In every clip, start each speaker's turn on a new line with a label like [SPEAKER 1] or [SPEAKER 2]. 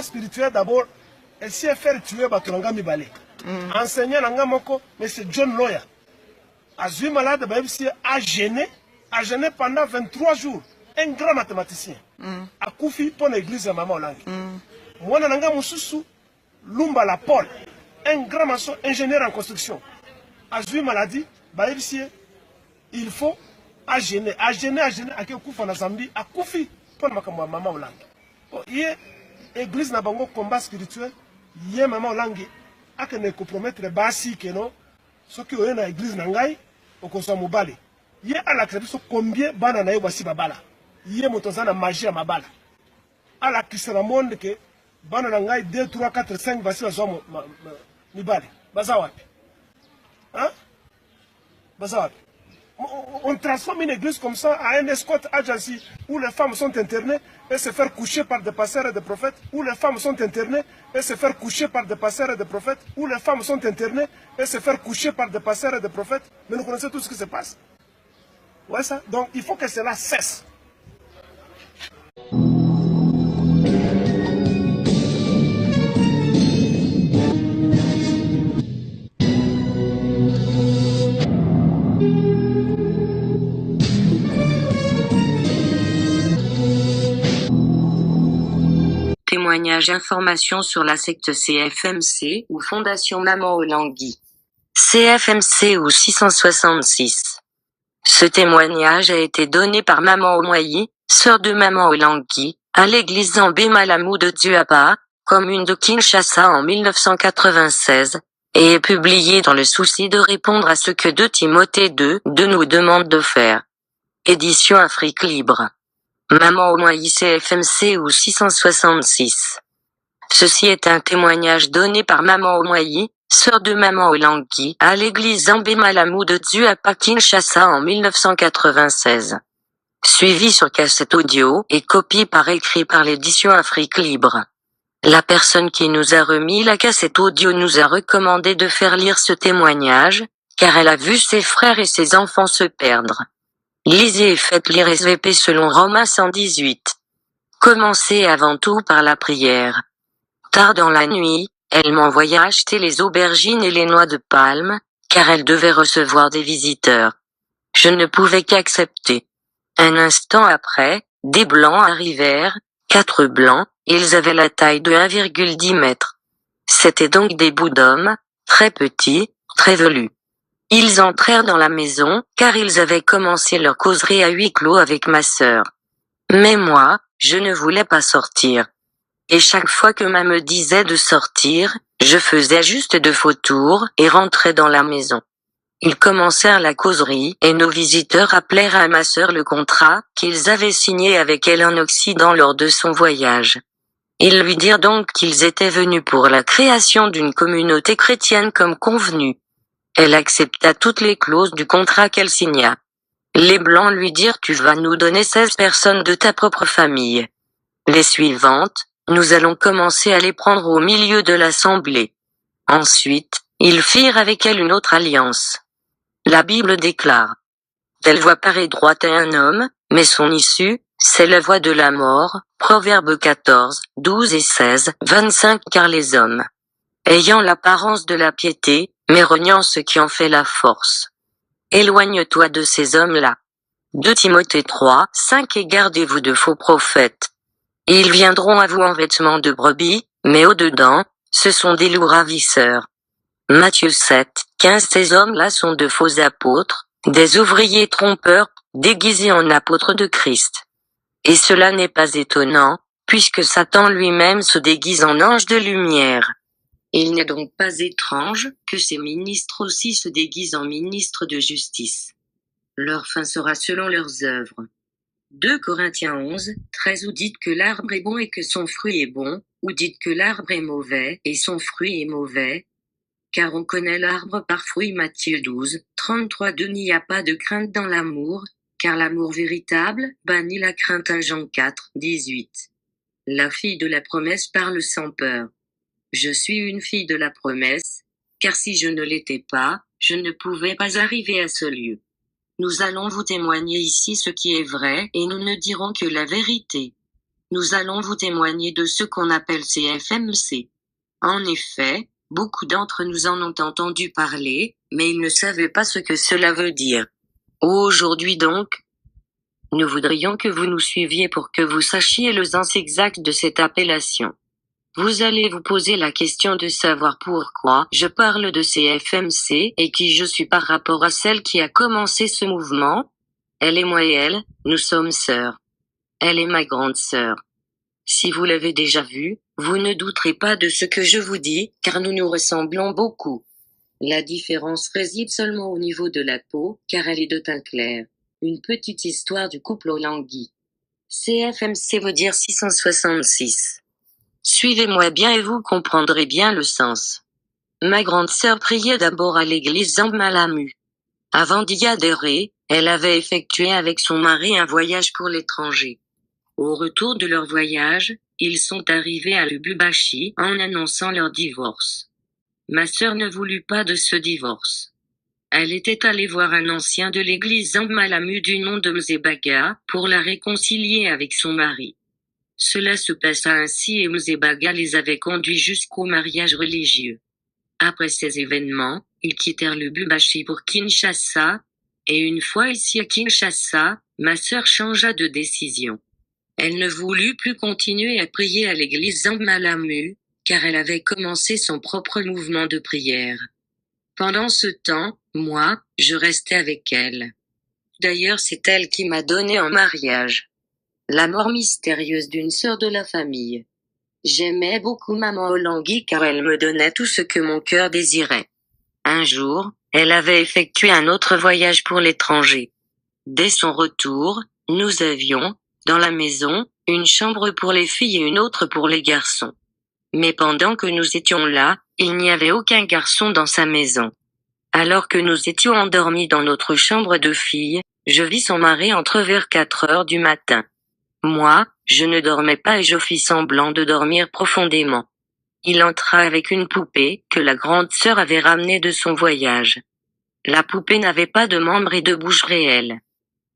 [SPEAKER 1] spirituel d'abord, elle s'est fait tuer par Tolanga Mibale. Enseignant Nanga Moko, mais c'est John Lawyer. Azui malade, a gêné pendant 23 jours. Un grand mathématicien. A Koufi pour l'église de Maman Olangi. Moi, Nanga Moussousou, Lumba la Paul, un grand maçon, ingénieur en construction. Azui maladie, il faut à gêner, à Koufa na Zambie, à Koufi pour Maman Olangi. Hier, l'église n'a pas un combat spirituel. Hier, Maman Olangi a que ne compromettre basi que non, ce qui est dans l'église Nangai, au consomme mobile. Hier, à la création, combien banana est aussi babala. Hier, motozana magie à mabala. À la christian monde que banana Nangai 2, 3, 4, 5, basi à zomo mibale. Bazawapi. Hein? Bazawapi. On transforme une église comme ça à un escort agency où les femmes sont internées et se faire coucher par des pasteurs et des prophètes, où les femmes sont internées et se faire coucher par des pasteurs et des prophètes, où les femmes sont internées et se faire coucher par des pasteurs et des prophètes. Mais nous connaissons tout ce qui se passe. Ouais, ça. Donc il faut que cela cesse.
[SPEAKER 2] Témoignage information sur la secte CFMC ou Fondation Maman Olangi. CFMC ou 666. Ce témoignage a été donné par Maman Omwayi, sœur de Maman Olangi, à l'église Zambé Malamou de Duapa, commune de Kinshasa en 1996, et est publié dans le souci de répondre à ce que 2 Timothée 2 nous demande de faire. Édition Afrique Libre. Maman Omwayi CFMC ou 666. Ceci est un témoignage donné par Maman Omwayi, sœur de Maman Olangi, à l'église Zambé Malamou de Duapa Kinshasa en 1996. Suivi sur cassette audio et copie par écrit par l'édition Afrique Libre. La personne qui nous a remis la cassette audio nous a recommandé de faire lire ce témoignage, car elle a vu ses frères et ses enfants se perdre. Lisez et faites lire SVP selon Romains 118. Commencez avant tout par la prière. Tard dans la nuit, elle m'envoya acheter les aubergines et les noix de palme, car elle devait recevoir des visiteurs. Je ne pouvais qu'accepter. Un instant après, des blancs arrivèrent, 4 blancs, ils avaient la taille de 1,10 mètres. C'étaient donc des bouts d'hommes, très petits, très velus. Ils entrèrent dans la maison, car ils avaient commencé leur causerie à huis clos avec ma sœur. Mais moi, je ne voulais pas sortir. Et chaque fois que ma me disait de sortir, je faisais juste de faux tours et rentrais dans la maison. Ils commencèrent la causerie et nos visiteurs rappelèrent à ma sœur le contrat qu'ils avaient signé avec elle en Occident lors de son voyage. Ils lui dirent donc qu'ils étaient venus pour la création d'une communauté chrétienne comme convenu. Elle accepta toutes les clauses du contrat qu'elle signa. Les Blancs lui dirent: tu vas nous donner 16 personnes de ta propre famille. Les suivantes, nous allons commencer à les prendre au milieu de l'assemblée. Ensuite, ils firent avec elle une autre alliance. La Bible déclare: telle voie paraît droite à un homme, mais son issue, c'est la voie de la mort. Proverbe 14, 12 et 16, 25. Car les hommes, ayant l'apparence de la piété, mais reniant ce qui en fait la force. Éloigne-toi de ces hommes-là. 2 Timothée 3, 5. Et gardez-vous de faux prophètes. Ils viendront à vous en vêtements de brebis, mais au-dedans, ce sont des loups ravisseurs. Matthieu 7, 15. Ces hommes-là sont de faux apôtres, des ouvriers trompeurs, déguisés en apôtres de Christ. Et cela n'est pas étonnant, puisque Satan lui-même se déguise en ange de lumière. Il n'est donc pas étrange que ces ministres aussi se déguisent en ministres de justice. Leur fin sera selon leurs œuvres. 2 Corinthiens 11, 13. Ou dites que l'arbre est bon et que son fruit est bon, ou dites que l'arbre est mauvais et son fruit est mauvais. Car on connaît l'arbre par fruit. Matthieu 12, 33. N'y a pas de crainte dans l'amour, car l'amour véritable bannit la crainte. 1 Jean 4, 18. La fille de la promesse parle sans peur. Je suis une fille de la promesse, car si je ne l'étais pas, je ne pouvais pas arriver à ce lieu. Nous allons vous témoigner ici ce qui est vrai et nous ne dirons que la vérité. Nous allons vous témoigner de ce qu'on appelle CFMC. En effet, beaucoup d'entre nous en ont entendu parler, mais ils ne savaient pas ce que cela veut dire. Aujourd'hui donc, nous voudrions que vous nous suiviez pour que vous sachiez le sens exact de cette appellation. Vous allez vous poser la question de savoir pourquoi je parle de CFMC et qui je suis par rapport à celle qui a commencé ce mouvement. Elle et moi et elle, nous sommes sœurs. Elle est ma grande sœur. Si vous l'avez déjà vue, vous ne douterez pas de ce que je vous dis, car nous nous ressemblons beaucoup. La différence réside seulement au niveau de la peau, car elle est de teint clair. Une petite histoire du couple Olangui. CFMC veut dire 666. Suivez-moi bien et vous comprendrez bien le sens. Ma grande sœur priait d'abord à l'église Zambalamu. Avant d'y adhérer, elle avait effectué avec son mari un voyage pour l'étranger. Au retour de leur voyage, ils sont arrivés à Lubumbashi en annonçant leur divorce. Ma sœur ne voulut pas de ce divorce. Elle était allée voir un ancien de l'église Zambalamu du nom de Mzebaga pour la réconcilier avec son mari. Cela se passa ainsi et Mzebaga les avait conduits jusqu'au mariage religieux. Après ces événements, ils quittèrent Lubumbashi pour Kinshasa, et une fois ici à Kinshasa, ma sœur changea de décision. Elle ne voulut plus continuer à prier à l'église Zambalamu, car elle avait commencé son propre mouvement de prière. Pendant ce temps, moi, je restais avec elle. D'ailleurs, c'est elle qui m'a donné en mariage. La mort mystérieuse d'une sœur de la famille. J'aimais beaucoup maman Olangui car elle me donnait tout ce que mon cœur désirait. Un jour, elle avait effectué un autre voyage pour l'étranger. Dès son retour, nous avions, dans la maison, une chambre pour les filles et une autre pour les garçons. Mais pendant que nous étions là, il n'y avait aucun garçon dans sa maison. Alors que nous étions endormis dans notre chambre de filles, je vis son mari entrer vers 4 heures du matin. Moi, je ne dormais pas et je fis semblant de dormir profondément. Il entra avec une poupée que la grande sœur avait ramenée de son voyage. La poupée n'avait pas de membres et de bouche réelle.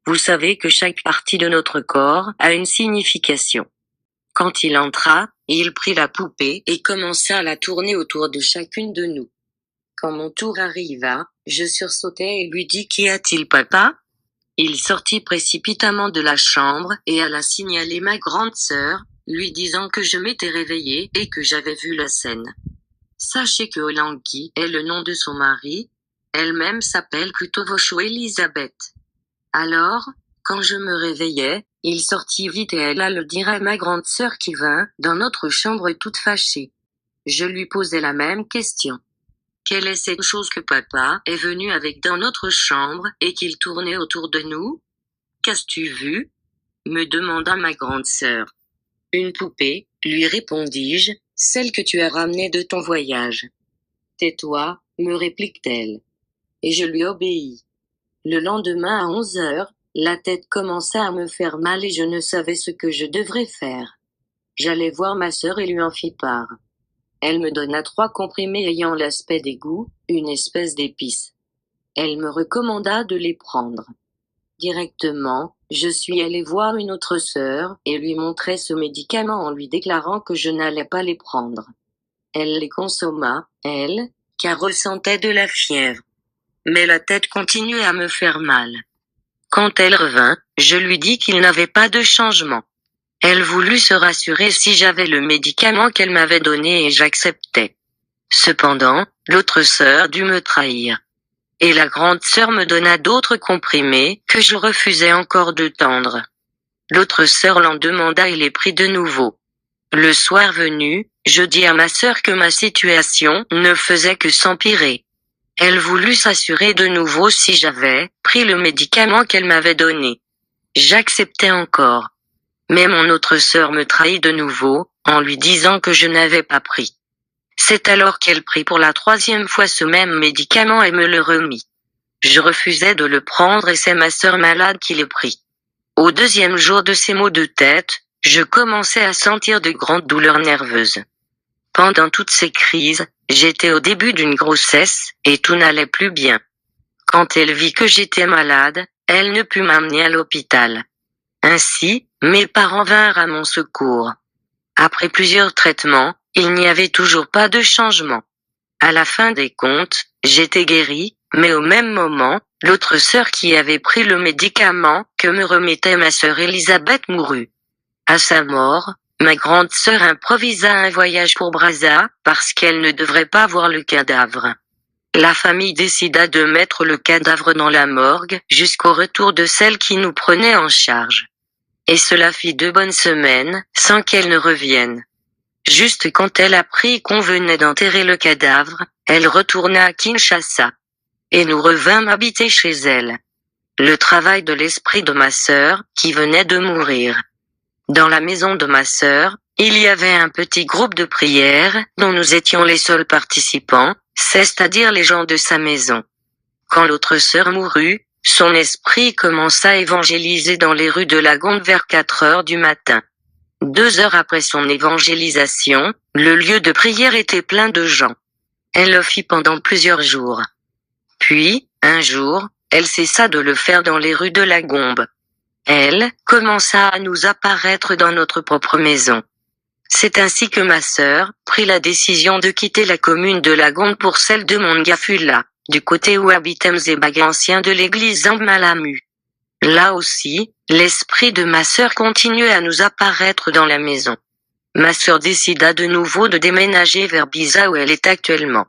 [SPEAKER 2] Vous savez que chaque partie de notre corps a une signification. Quand il entra, il prit la poupée et commença à la tourner autour de chacune de nous. Quand mon tour arriva, je sursautai et lui dis « Qu'y a-t-il, papa ?» Il sortit précipitamment de la chambre et alla signaler ma grande sœur, lui disant que je m'étais réveillée et que j'avais vu la scène. Sachez que Olangui est le nom de son mari, elle-même s'appelle plutôt Vosho Elisabeth. Alors, quand je me réveillai, il sortit vite et elle alla le dire à ma grande sœur qui vint dans notre chambre toute fâchée. Je lui posai la même question. Quelle est cette chose que papa est venu avec dans notre chambre et qu'il tournait autour de nous? Qu'as-tu vu? Me demanda ma grande sœur. Une poupée, lui répondis-je, celle que tu as ramenée de ton voyage. Tais-toi, me réplique-t-elle. Et je lui obéis. Le lendemain à 11 heures, la tête commença à me faire mal et je ne savais ce que je devrais faire. J'allai voir ma sœur et lui en fis part. Elle me donna 3 comprimés ayant l'aspect d'égout, une espèce d'épice. Elle me recommanda de les prendre. Directement, je suis allé voir une autre sœur et lui montrai ce médicament en lui déclarant que je n'allais pas les prendre. Elle les consomma, elle, car ressentait de la fièvre. Mais la tête continuait à me faire mal. Quand elle revint, je lui dis qu'il n'avait pas de changement. Elle voulut se rassurer si j'avais le médicament qu'elle m'avait donné et j'acceptais. Cependant, l'autre sœur dut me trahir. Et la grande sœur me donna d'autres comprimés que je refusais encore de tendre. L'autre sœur l'en demanda et les prit de nouveau. Le soir venu, je dis à ma sœur que ma situation ne faisait que s'empirer. Elle voulut s'assurer de nouveau si j'avais pris le médicament qu'elle m'avait donné. J'acceptais encore. Mais mon autre sœur me trahit de nouveau, en lui disant que je n'avais pas pris. C'est alors qu'elle prit pour la 3e fois ce même médicament et me le remit. Je refusais de le prendre et c'est ma sœur malade qui le prit. Au 2e jour de ces maux de tête, je commençais à sentir de grandes douleurs nerveuses. Pendant toutes ces crises, j'étais au début d'une grossesse, et tout n'allait plus bien. Quand elle vit que j'étais malade, elle ne put m'amener à l'hôpital. Ainsi, mes parents vinrent à mon secours. Après plusieurs traitements, il n'y avait toujours pas de changement. À la fin des comptes, j'étais guérie, mais au même moment, l'autre sœur qui avait pris le médicament que me remettait ma sœur Elisabeth mourut. À sa mort, ma grande sœur improvisa un voyage pour Brazza, parce qu'elle ne devrait pas voir le cadavre. La famille décida de mettre le cadavre dans la morgue jusqu'au retour de celle qui nous prenait en charge. Et cela fit 2 bonnes semaines, sans qu'elle ne revienne. Juste quand elle apprit qu'on venait d'enterrer le cadavre, elle retourna à Kinshasa. Et nous revînmes habiter chez elle. Le travail de l'esprit de ma sœur, qui venait de mourir. Dans la maison de ma sœur, il y avait un petit groupe de prière, dont nous étions les seuls participants, c'est-à-dire les gens de sa maison. Quand l'autre sœur mourut, son esprit commença à évangéliser dans les rues de la Gombe vers 4 heures du matin. 2 heures après son évangélisation, le lieu de prière était plein de gens. Elle le fit pendant plusieurs jours. Puis, un jour, elle cessa de le faire dans les rues de la Gombe. Elle commença à nous apparaître dans notre propre maison. C'est ainsi que ma sœur prit la décision de quitter la commune de la Gombe pour celle de Mongafula, du côté où habitent Mzebag ancien de l'église Zambalamu. Là aussi, l'esprit de ma sœur continuait à nous apparaître dans la maison. Ma sœur décida de nouveau de déménager vers Biza où elle est actuellement.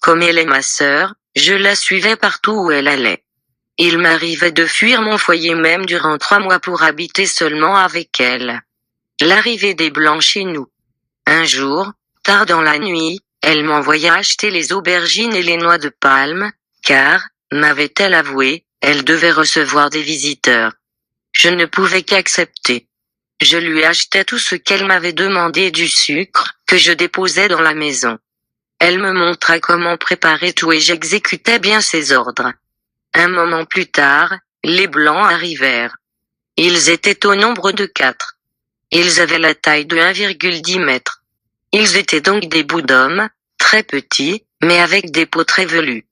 [SPEAKER 2] Comme elle est ma sœur, je la suivais partout où elle allait. Il m'arrivait de fuir mon foyer même durant 3 mois pour habiter seulement avec elle. L'arrivée des Blancs chez nous. Un jour, tard dans la nuit, elle m'envoya acheter les aubergines et les noix de palme, car, m'avait-elle avoué, elle devait recevoir des visiteurs. Je ne pouvais qu'accepter. Je lui achetais tout ce qu'elle m'avait demandé et du sucre, que je déposais dans la maison. Elle me montra comment préparer tout et j'exécutais bien ses ordres. Un moment plus tard, les Blancs arrivèrent. Ils étaient au nombre de 4. Ils avaient la taille de 1,10 mètres. Ils étaient donc des bouts d'hommes, très petits, mais avec des peaux très velues.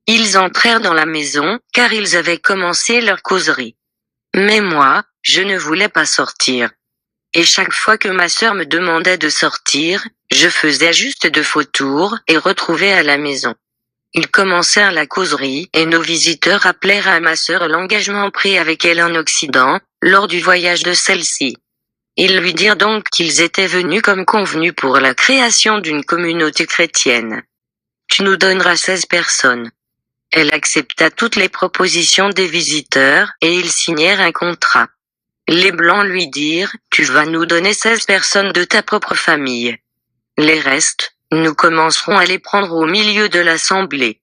[SPEAKER 2] Ils entrèrent dans la maison, car ils avaient commencé leur causerie. Mais moi, je ne voulais pas sortir. Et chaque fois que ma sœur me demandait de sortir, je faisais juste de faux tours et retrouvais à la maison. Ils commencèrent la causerie et nos visiteurs rappelèrent à ma sœur l'engagement pris avec elle en Occident, lors du voyage de celle-ci. Ils lui dirent donc qu'ils étaient venus comme convenu pour la création d'une communauté chrétienne. Tu nous donneras 16 personnes. Elle accepta toutes les propositions des visiteurs et ils signèrent un contrat. Les Blancs lui dirent, tu vas nous donner 16 personnes de ta propre famille. Les restes, nous commencerons à les prendre au milieu de l'assemblée.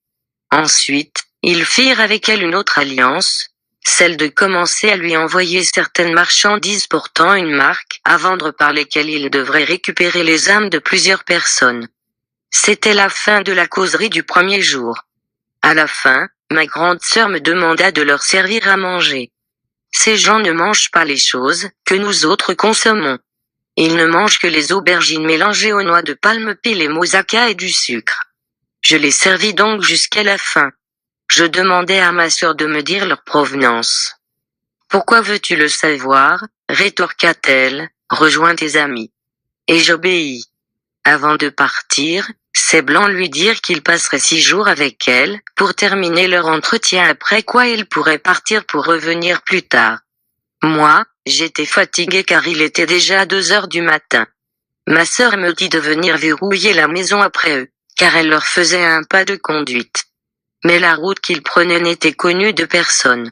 [SPEAKER 2] Ensuite, ils firent avec elle une autre alliance, celle de commencer à lui envoyer certaines marchandises portant une marque à vendre par lesquelles il devrait récupérer les âmes de plusieurs personnes. C'était la fin de la causerie du premier jour. À la fin, ma grande sœur me demanda de leur servir à manger. Ces gens ne mangent pas les choses que nous autres consommons. Ils ne mangent que les aubergines mélangées aux noix de palme, les moussaka et du sucre. Je les servis donc jusqu'à la fin. Je demandai à ma sœur de me dire leur provenance. Pourquoi veux-tu le savoir? Rétorqua-t-elle, rejoins tes amis. Et j'obéis. Avant de partir, ces Blancs lui dirent qu'ils passeraient 6 jours avec elle, pour terminer leur entretien après quoi ils pourraient partir pour revenir plus tard. Moi, j'étais fatiguée car il était déjà 2 heures du matin. Ma sœur me dit de venir verrouiller la maison après eux, car elle leur faisait un pas de conduite. Mais la route qu'ils prenaient n'était connue de personne.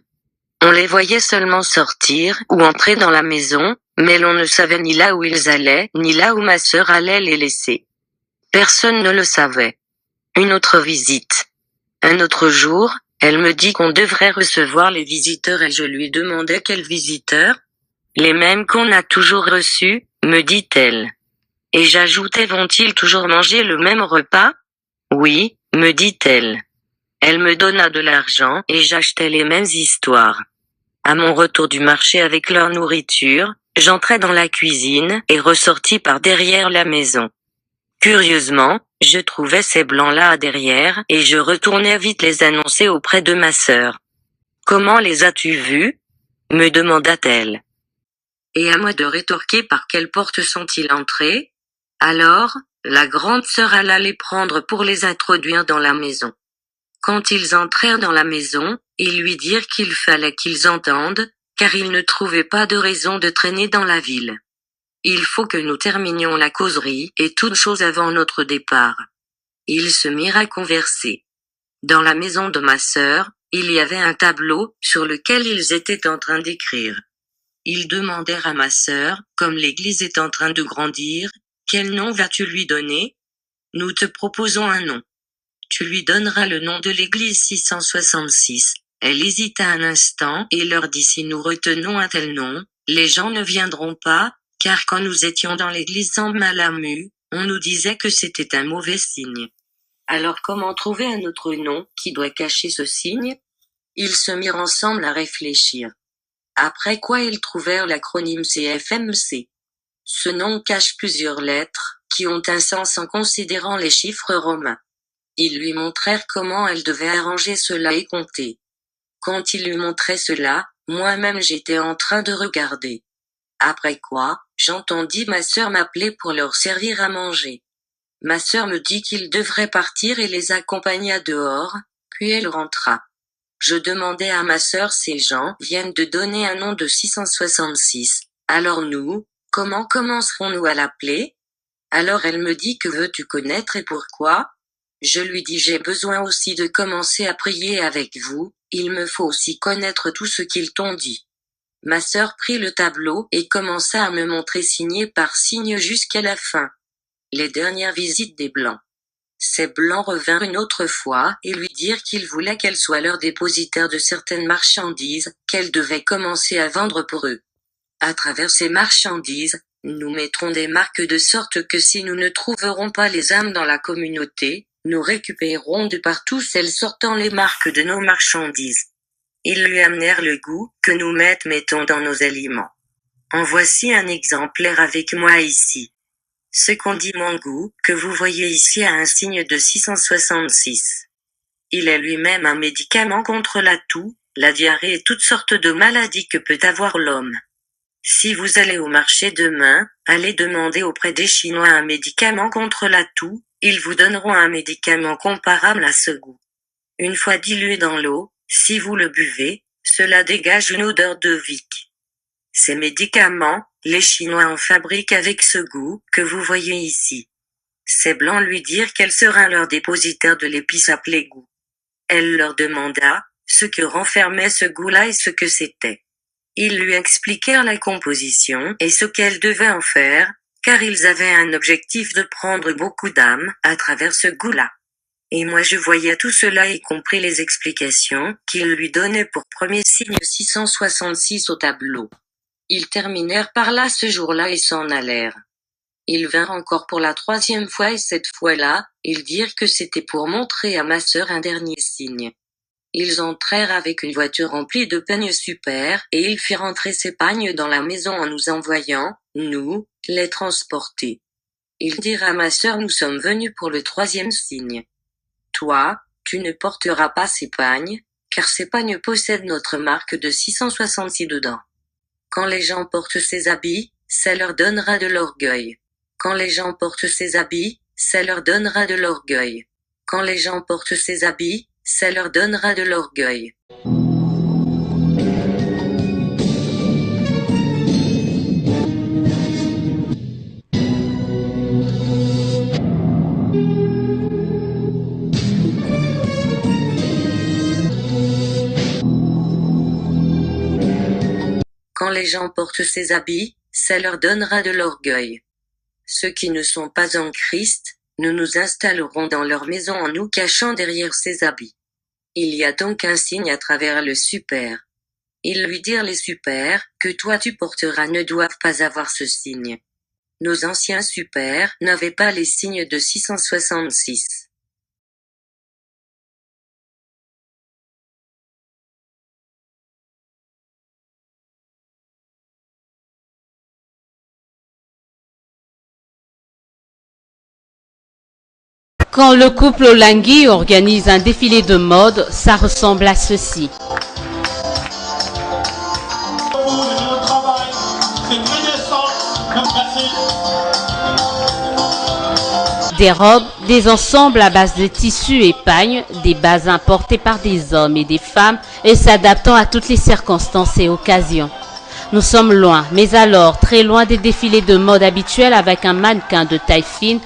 [SPEAKER 2] On les voyait seulement sortir ou entrer dans la maison, mais l'on ne savait ni là où ils allaient, ni là où ma sœur allait les laisser. Personne ne le savait. Une autre visite. Un autre jour, elle me dit qu'on devrait recevoir les visiteurs et je lui demandais quels visiteurs? Les mêmes qu'on a toujours reçus, me dit-elle. Et j'ajoutais vont-ils toujours manger le même repas? Oui, me dit-elle. Elle me donna de l'argent et j'achetais les mêmes histoires. À mon retour du marché avec leur nourriture, j'entrai dans la cuisine et ressortis par derrière la maison. Curieusement, je trouvais ces Blancs-là derrière et je retournai vite les annoncer auprès de ma sœur. Comment les as-tu vus? Me demanda-t-elle. Et à moi de rétorquer par quelle porte sont-ils entrés? Alors, la grande sœur alla les prendre pour les introduire dans la maison. Quand ils entrèrent dans la maison, ils lui dirent qu'il fallait qu'ils entendent, car ils ne trouvaient pas de raison de traîner dans la ville. Il faut que nous terminions la causerie et toute chose avant notre départ. Ils se mirent à converser. Dans la maison de ma sœur, il y avait un tableau sur lequel ils étaient en train d'écrire. Ils demandèrent à ma sœur, comme l'église est en train de grandir, quel nom vas-tu lui donner? Nous te proposons un nom. Tu lui donneras le nom de l'église 666. Elle hésita un instant et leur dit si nous retenons un tel nom, les gens ne viendront pas, car quand nous étions dans l'église San Malamu, on nous disait que c'était un mauvais signe. Alors comment trouver un autre nom qui doit cacher ce signe? Ils se mirent ensemble à réfléchir. Après quoi ils trouvèrent l'acronyme CFMC. Ce nom cache plusieurs lettres, qui ont un sens en considérant les chiffres romains. Ils lui montrèrent comment elle devait arranger cela et compter. Quand ils lui montraient cela, moi-même j'étais en train de regarder. Après quoi, j'entendis ma sœur m'appeler pour leur servir à manger. Ma sœur me dit qu'il devrait partir et les accompagna dehors, puis elle rentra. Je demandai à ma sœur ces gens viennent de donner un nom de 666. Alors nous, comment commencerons-nous à l'appeler? Alors elle me dit que veux-tu connaître et pourquoi? Je lui dis j'ai besoin aussi de commencer à prier avec vous, il me faut aussi connaître tout ce qu'ils t'ont dit. Ma sœur prit le tableau et commença à me montrer signe par signe jusqu'à la fin. Les dernières visites des Blancs. Ces Blancs revinrent une autre fois et lui dirent qu'ils voulaient qu'elle soit leur dépositaire de certaines marchandises qu'elle devait commencer à vendre pour eux. À travers ces marchandises, nous mettrons des marques de sorte que si nous ne trouverons pas les âmes dans la communauté, nous récupérerons de partout celles sortant les marques de nos marchandises. Ils lui amenèrent le goût que nous mettons dans nos aliments. En voici un exemplaire avec moi ici. Ce qu'on dit mon goût, que vous voyez ici a un signe de 666. Il est lui-même un médicament contre la toux, la diarrhée et toutes sortes de maladies que peut avoir l'homme. Si vous allez au marché demain, allez demander auprès des Chinois un médicament contre la toux, ils vous donneront un médicament comparable à ce goût. Une fois dilué dans l'eau, si vous le buvez, cela dégage une odeur de vic. Ces médicaments, les Chinois en fabriquent avec ce goût que vous voyez ici. Ces Blancs lui dirent qu'elle sera leur dépositaire de l'épice appelée goût. Elle leur demanda ce que renfermait ce goût-là et ce que c'était. Ils lui expliquèrent la composition et ce qu'elle devait en faire, car ils avaient un objectif de prendre beaucoup d'âmes à travers ce goût-là. Et moi je voyais tout cela y compris les explications qu'ils lui donnaient pour premier signe 666 au tableau. Ils terminèrent par là ce jour-là et s'en allèrent. Ils vinrent encore pour la 3e fois et cette fois-là, ils dirent que c'était pour montrer à ma sœur un dernier signe. Ils entrèrent avec une voiture remplie de peignes super et ils firent entrer ces pagnes dans la maison en nous envoyant, nous, les transporter. Ils dirent à ma sœur nous sommes venus pour le 3e signe. Toi, tu ne porteras pas ces pagnes, car ces pagnes possèdent notre marque de 666 dedans. Quand les gens portent ces habits, ça leur donnera de l'orgueil. Quand les gens portent ces habits, ça leur donnera de l'orgueil. Quand les gens portent ces habits, ça leur donnera de l'orgueil. Quand les gens portent ces habits, ça leur donnera de l'orgueil. Ceux qui ne sont pas en Christ, nous nous installerons dans leur maison en nous cachant derrière ces habits. Il y a donc un signe à travers le super. Ils lui dirent les super, que toi tu porteras ne doivent pas avoir ce signe. Nos anciens super n'avaient pas les signes de 666.
[SPEAKER 3] Quand le couple Olangui organise un défilé de mode, ça ressemble à ceci.
[SPEAKER 4] Le travail, c'est
[SPEAKER 3] Des robes, des ensembles à base de tissus et pagnes, des bases importées par des hommes et des femmes et s'adaptant à toutes les circonstances et occasions. Nous sommes loin, mais alors très loin des défilés de mode habituels avec un mannequin de taille fine.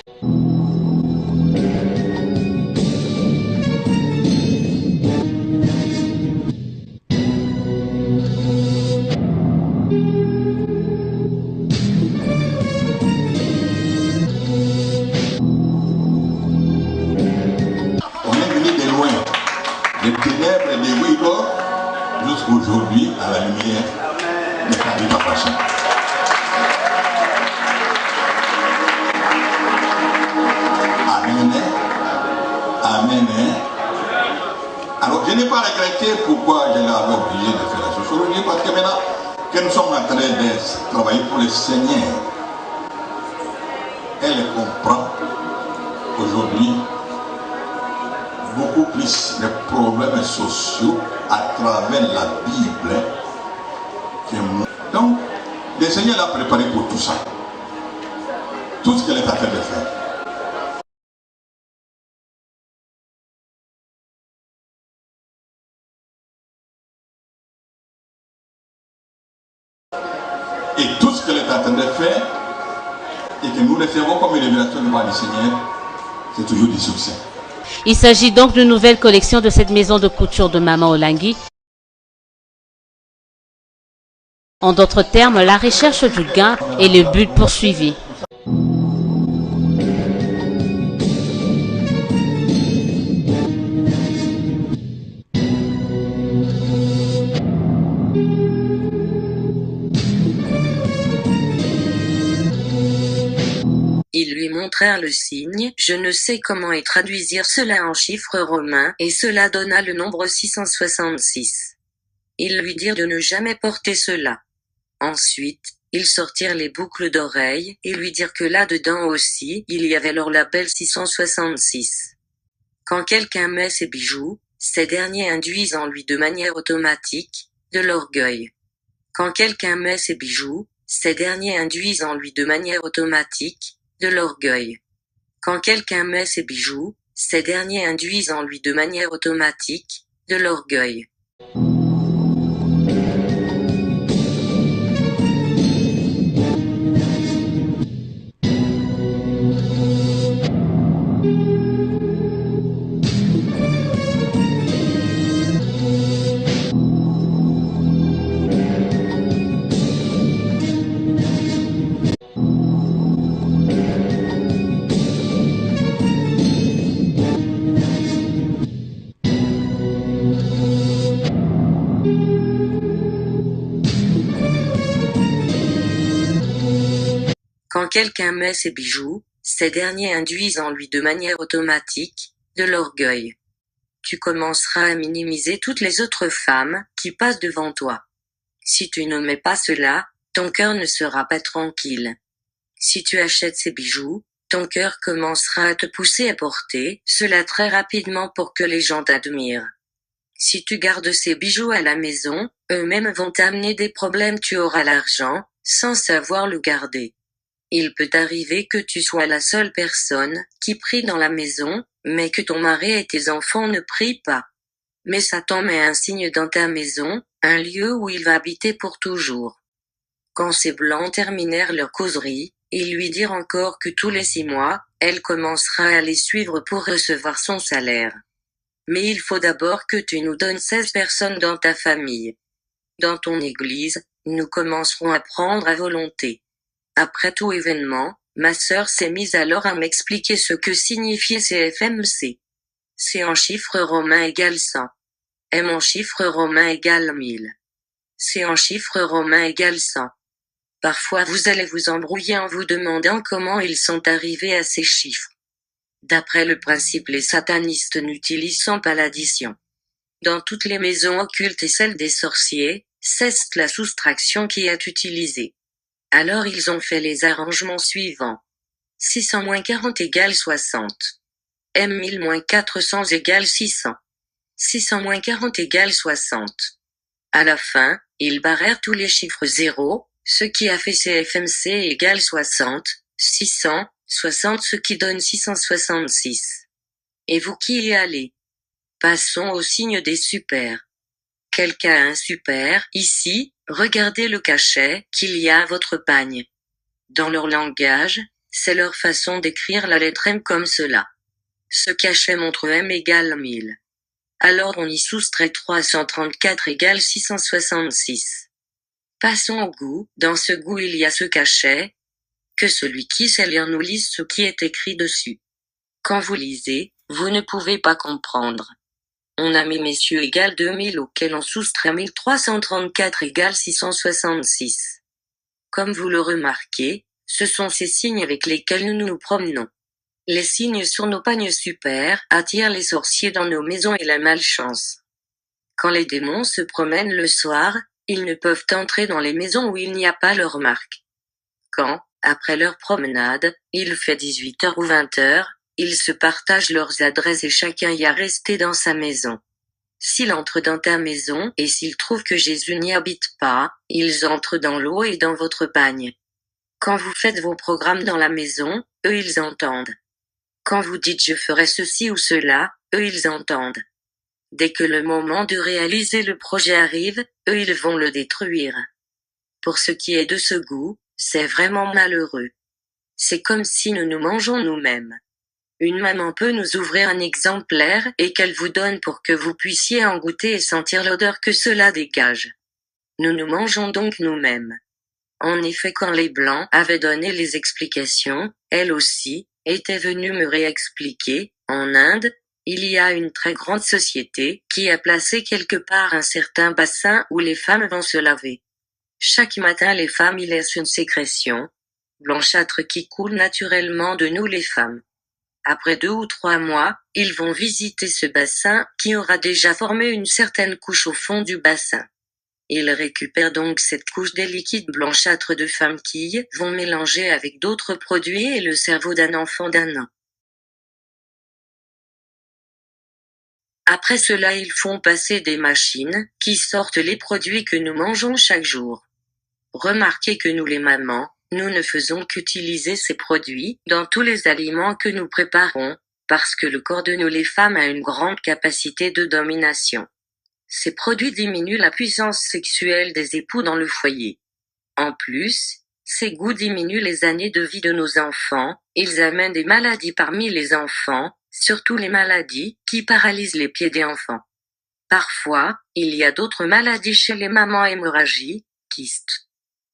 [SPEAKER 4] Des ténèbres et des rideaux jusqu'aujourd'hui à la lumière de Karima Pacha. Amen. Amen. Alors je n'ai pas regretté pourquoi je l'ai obligé de faire la sociologie, parce que maintenant que nous sommes en train de travailler pour le Seigneur, elle comprend aujourd'hui beaucoup plus les problèmes sociaux à travers la Bible que moi. Donc, le Seigneur l'a préparé pour tout ça. Tout ce qu'elle est en train de faire. Et tout ce qu'elle est en train de faire, et que nous le ferons comme une révélation devant le Seigneur, c'est toujours du succès.
[SPEAKER 3] Il s'agit donc d'une nouvelle collection de cette maison de couture de Maman Olengi. En d'autres termes, la recherche du gain est le but poursuivi.
[SPEAKER 2] Ils lui montrèrent le signe, je ne sais comment et traduisirent cela en chiffres romains, et cela donna le nombre 666. Ils lui dirent de ne jamais porter cela. Ensuite, ils sortirent les boucles d'oreilles, et lui dirent que là-dedans aussi, il y avait leur label 666. Quand quelqu'un met ses bijoux, ces derniers induisent en lui de manière automatique, de l'orgueil. Quand quelqu'un met ses bijoux, ces derniers induisent en lui de manière automatique, de l'orgueil. Quand quelqu'un met ses bijoux, ces derniers induisent en lui de manière automatique, de l'orgueil. Quand quelqu'un met ses bijoux, ces derniers induisent en lui de manière automatique, de l'orgueil. Tu commenceras à minimiser toutes les autres femmes qui passent devant toi. Si tu ne mets pas cela, ton cœur ne sera pas tranquille. Si tu achètes ces bijoux, ton cœur commencera à te pousser à porter cela très rapidement pour que les gens t'admirent. Si tu gardes ces bijoux à la maison, eux-mêmes vont t'amener des problèmes, tu auras l'argent, sans savoir le garder. Il peut arriver que tu sois la seule personne qui prie dans la maison, mais que ton mari et tes enfants ne prient pas. Mais Satan met un signe dans ta maison, un lieu où il va habiter pour toujours. Quand ces blancs terminèrent leur causerie, ils lui dirent encore que tous les 6 mois, elle commencera à les suivre pour recevoir son salaire. Mais il faut d'abord que tu nous donnes 16 personnes dans ta famille. Dans ton église, nous commencerons à prendre à volonté. Après tout événement, ma sœur s'est mise alors à m'expliquer ce que signifiait CFMC. C en chiffre romain égale 100. M en chiffre romain égale 1000. C en chiffre romain égale 100. Parfois vous allez vous embrouiller en vous demandant comment ils sont arrivés à ces chiffres. D'après le principe, les satanistes n'utilisent pas l'addition. Dans toutes les maisons occultes et celles des sorciers, c'est la soustraction qui est utilisée. Alors ils ont fait les arrangements suivants. 600 moins 40 égale 60. M 1000 moins 400 égale 600. 600 moins 40 égale 60. À la fin, ils barrèrent tous les chiffres zéros, ce qui a fait CFMC égale 60, 600, 60 ce qui donne 666. Et vous qui y allez? Passons au signe des super. Quelqu'un a un super, ici, regardez le cachet qu'il y a à votre pagne. Dans leur langage, c'est leur façon d'écrire la lettre M comme cela. Ce cachet montre M égale 1000. Alors on y soustrait 334 égale 666. Passons au goût. Dans ce goût il y a ce cachet. Que celui qui sait lire nous lise ce qui est écrit dessus. Quand vous lisez, vous ne pouvez pas comprendre. On a mis messieurs égale 2000 auquel on soustrait 1334 égale 666. Comme vous le remarquez, ce sont ces signes avec lesquels nous nous promenons. Les signes sur nos pagnes super attirent les sorciers dans nos maisons et la malchance. Quand les démons se promènent le soir, ils ne peuvent entrer dans les maisons où il n'y a pas leur marque. Quand, après leur promenade, il fait 18h ou 20h, ils se partagent leurs adresses et chacun y a resté dans sa maison. S'ils entrent dans ta maison et s'ils trouvent que Jésus n'y habite pas, ils entrent dans l'eau et dans votre pagne. Quand vous faites vos programmes dans la maison, eux ils entendent. Quand vous dites je ferai ceci ou cela, eux ils entendent. Dès que le moment de réaliser le projet arrive, eux ils vont le détruire. Pour ce qui est de ce goût, c'est vraiment malheureux. C'est comme si nous nous mangeons nous-mêmes. Une maman peut nous ouvrir un exemplaire et qu'elle vous donne pour que vous puissiez en goûter et sentir l'odeur que cela dégage. Nous nous mangeons donc nous-mêmes. En effet, quand les Blancs avaient donné les explications, elle aussi, était venue me réexpliquer, en Inde, il y a une très grande société qui a placé quelque part un certain bassin où les femmes vont se laver. Chaque matin les femmes y laissent une sécrétion blanchâtre qui coule naturellement de nous les femmes. Après 2 ou 3 mois, ils vont visiter ce bassin qui aura déjà formé une certaine couche au fond du bassin. Ils récupèrent donc cette couche des liquides blanchâtres de femmes qui vont mélanger avec d'autres produits et le cerveau d'un enfant d'1 an. Après cela ils font passer des machines qui sortent les produits que nous mangeons chaque jour. Remarquez que nous les mamans, nous ne faisons qu'utiliser ces produits dans tous les aliments que nous préparons, parce que le corps de nous les femmes a une grande capacité de domination. Ces produits diminuent la puissance sexuelle des époux dans le foyer. En plus, ces goûts diminuent les années de vie de nos enfants, ils amènent des maladies parmi les enfants, surtout les maladies qui paralysent les pieds des enfants. Parfois, il y a d'autres maladies chez les mamans, hémorragie, kystes.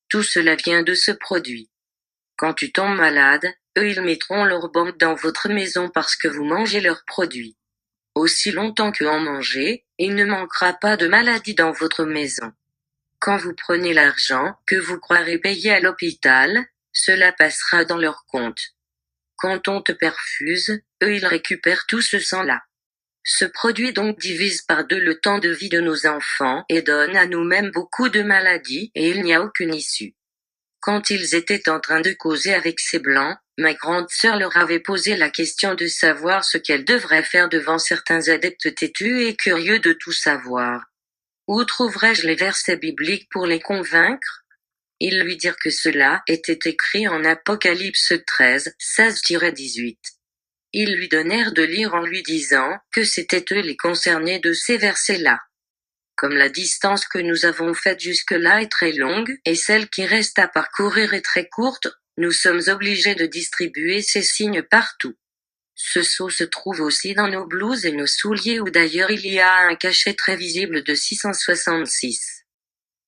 [SPEAKER 2] Tout cela vient de ce produit. Quand tu tombes malade, eux ils mettront leur bombe dans votre maison parce que vous mangez leurs produits. Aussi longtemps que en mangez, il ne manquera pas de maladies dans votre maison. Quand vous prenez l'argent que vous croirez payer à l'hôpital, cela passera dans leur compte. Quand on te perfuse, eux ils récupèrent tout ce sang-là. Ce produit donc divise par 2 le temps de vie de nos enfants et donne à nous-mêmes beaucoup de maladies et il n'y a aucune issue. Quand ils étaient en train de causer avec ces Blancs, ma grande sœur leur avait posé la question de savoir ce qu'elle devrait faire devant certains adeptes têtus et curieux de tout savoir. Où trouverais-je les versets bibliques pour les convaincre? Ils lui dirent que cela était écrit en Apocalypse 13, 16-18. Ils lui donnèrent de lire en lui disant que c'étaient eux les concernés de ces versets-là. Comme la distance que nous avons faite jusque-là est très longue et celle qui reste à parcourir est très courte, nous sommes obligés de distribuer ces signes partout. Ce sceau se trouve aussi dans nos blouses et nos souliers où d'ailleurs il y a un cachet très visible de 666.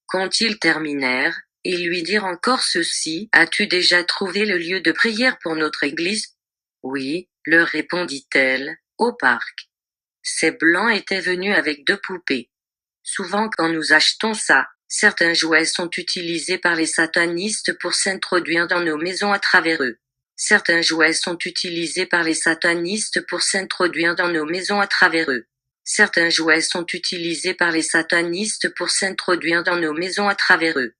[SPEAKER 2] Quand ils terminèrent, ils lui dirent encore ceci: as-tu déjà trouvé le lieu de prière pour notre église? Oui, leur répondit-elle, au parc. Ces Blancs étaient venus avec 2 poupées. Souvent quand nous achetons ça, certains jouets sont utilisés par les satanistes pour s'introduire dans nos maisons à travers eux. Certains jouets sont utilisés par les satanistes pour s'introduire dans nos maisons à travers eux. Certains jouets sont utilisés par les satanistes pour s'introduire dans nos maisons à travers eux.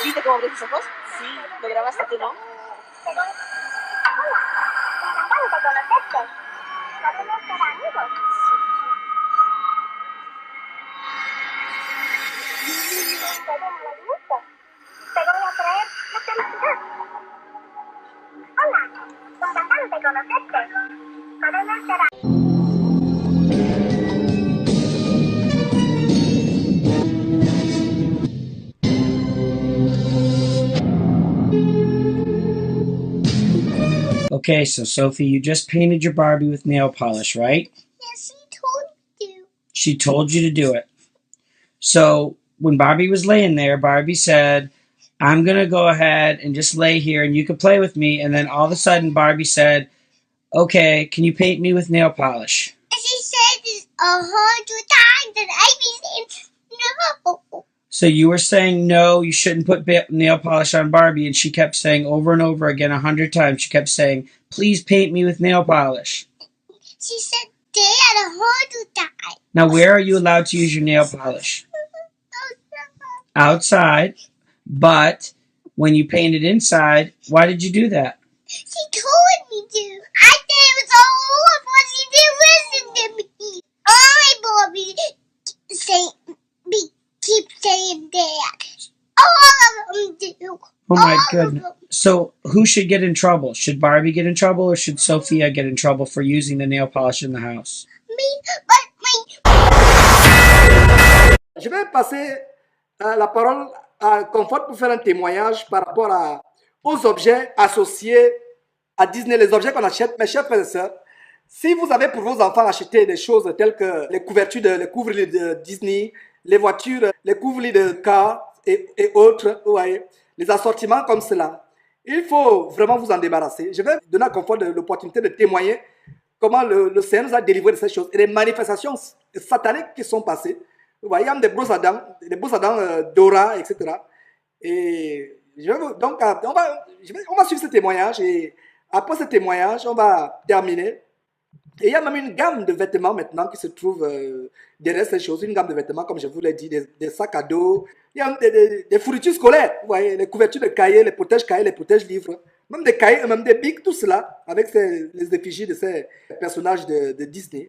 [SPEAKER 5] ¿Viste cómo abrió sus ojos? Sí. ¿Lo grabaste tú, no?
[SPEAKER 6] Okay, so Sophie, you just painted your Barbie with nail polish, right?
[SPEAKER 7] Yes, she told me to.
[SPEAKER 6] She told you to do it. So when Barbie was laying there, Barbie said, I'm going to go ahead and just lay here and you can play with me. And then all of a sudden, Barbie said, okay, can you paint me with nail polish?
[SPEAKER 7] She said it 100 times and I've been saying no.
[SPEAKER 6] So you were saying, no, you shouldn't put nail polish on Barbie. And she kept saying over and over again 100 times, she kept saying, please paint me with nail polish.
[SPEAKER 7] She said Dad 100 times.
[SPEAKER 6] Now, where are you allowed to use your nail polish? Outside. But when you painted inside, why did you do that?
[SPEAKER 7] She told me to. I said it was all but she didn't listen to me. All my Bobby keep saying that. All of them do.
[SPEAKER 6] Oh my
[SPEAKER 7] All
[SPEAKER 6] goodness.
[SPEAKER 7] of them.
[SPEAKER 6] So who should get in trouble? Should Barbie get in trouble or should Sophia get in trouble for using the nail polish in the house?
[SPEAKER 7] Me, but my...
[SPEAKER 8] Je vais passer la parole à Comfort pour faire un témoignage par rapport aux objets associés à Disney, les objets qu'on achète. Mes chers frères et sœurs, si vous avez pour vos enfants acheté des choses telles que les couvertures, les couvre-lits de Disney, les voitures, les couvre-lits de cars et autres, vous voyez, les assortiments comme cela, il faut vraiment vous en débarrasser. Je vais donner à Comfort l'opportunité de témoigner comment le Seigneur nous a délivré de ces choses et les manifestations sataniques qui sont passées. Vous voyez, il y a des brosses à dents Dora, etc. Et donc, on va suivre ce témoignage et après ce témoignage, on va terminer. Et il y a même une gamme de vêtements maintenant qui se trouve derrière ces choses, une gamme de vêtements, comme je vous l'ai dit, des sacs à dos, il y a des fournitures scolaires, vous voyez, les couvertures de cahiers, les protèges livres, même des cahiers, même des bics, tout cela, avec les effigies de ces personnages de Disney.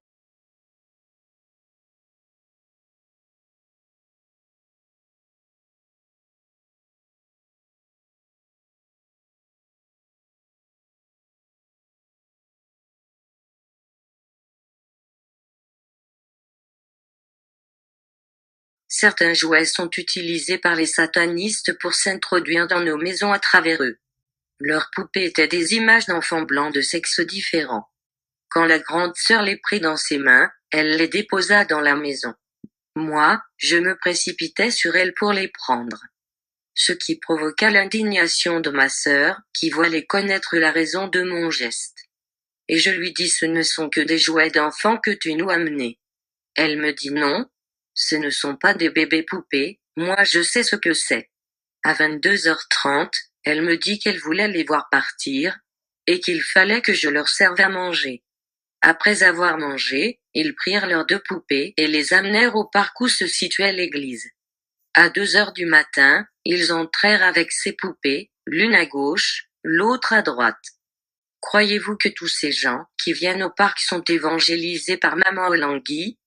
[SPEAKER 2] Certains jouets sont utilisés par les satanistes pour s'introduire dans nos maisons à travers eux. Leurs poupées étaient des images d'enfants blancs de sexes différents. Quand la grande sœur les prit dans ses mains, elle les déposa dans la maison. Moi, je me précipitai sur elle pour les prendre. Ce qui provoqua l'indignation de ma sœur, qui voulait connaître la raison de mon geste. Et je lui dis ce ne sont que des jouets d'enfants que tu nous as amenés. Elle me dit non, ce ne sont pas des bébés poupées, moi je sais ce que c'est. À 22h30, elle me dit qu'elle voulait les voir partir, et qu'il fallait que je leur serve à manger. Après avoir mangé, ils prirent leurs 2 poupées et les amenèrent au parc où se situait l'église. À 2h du matin, ils entrèrent avec ces poupées, l'une à gauche, l'autre à droite. Croyez-vous que tous ces gens qui viennent au parc sont évangélisés par Maman Olangui?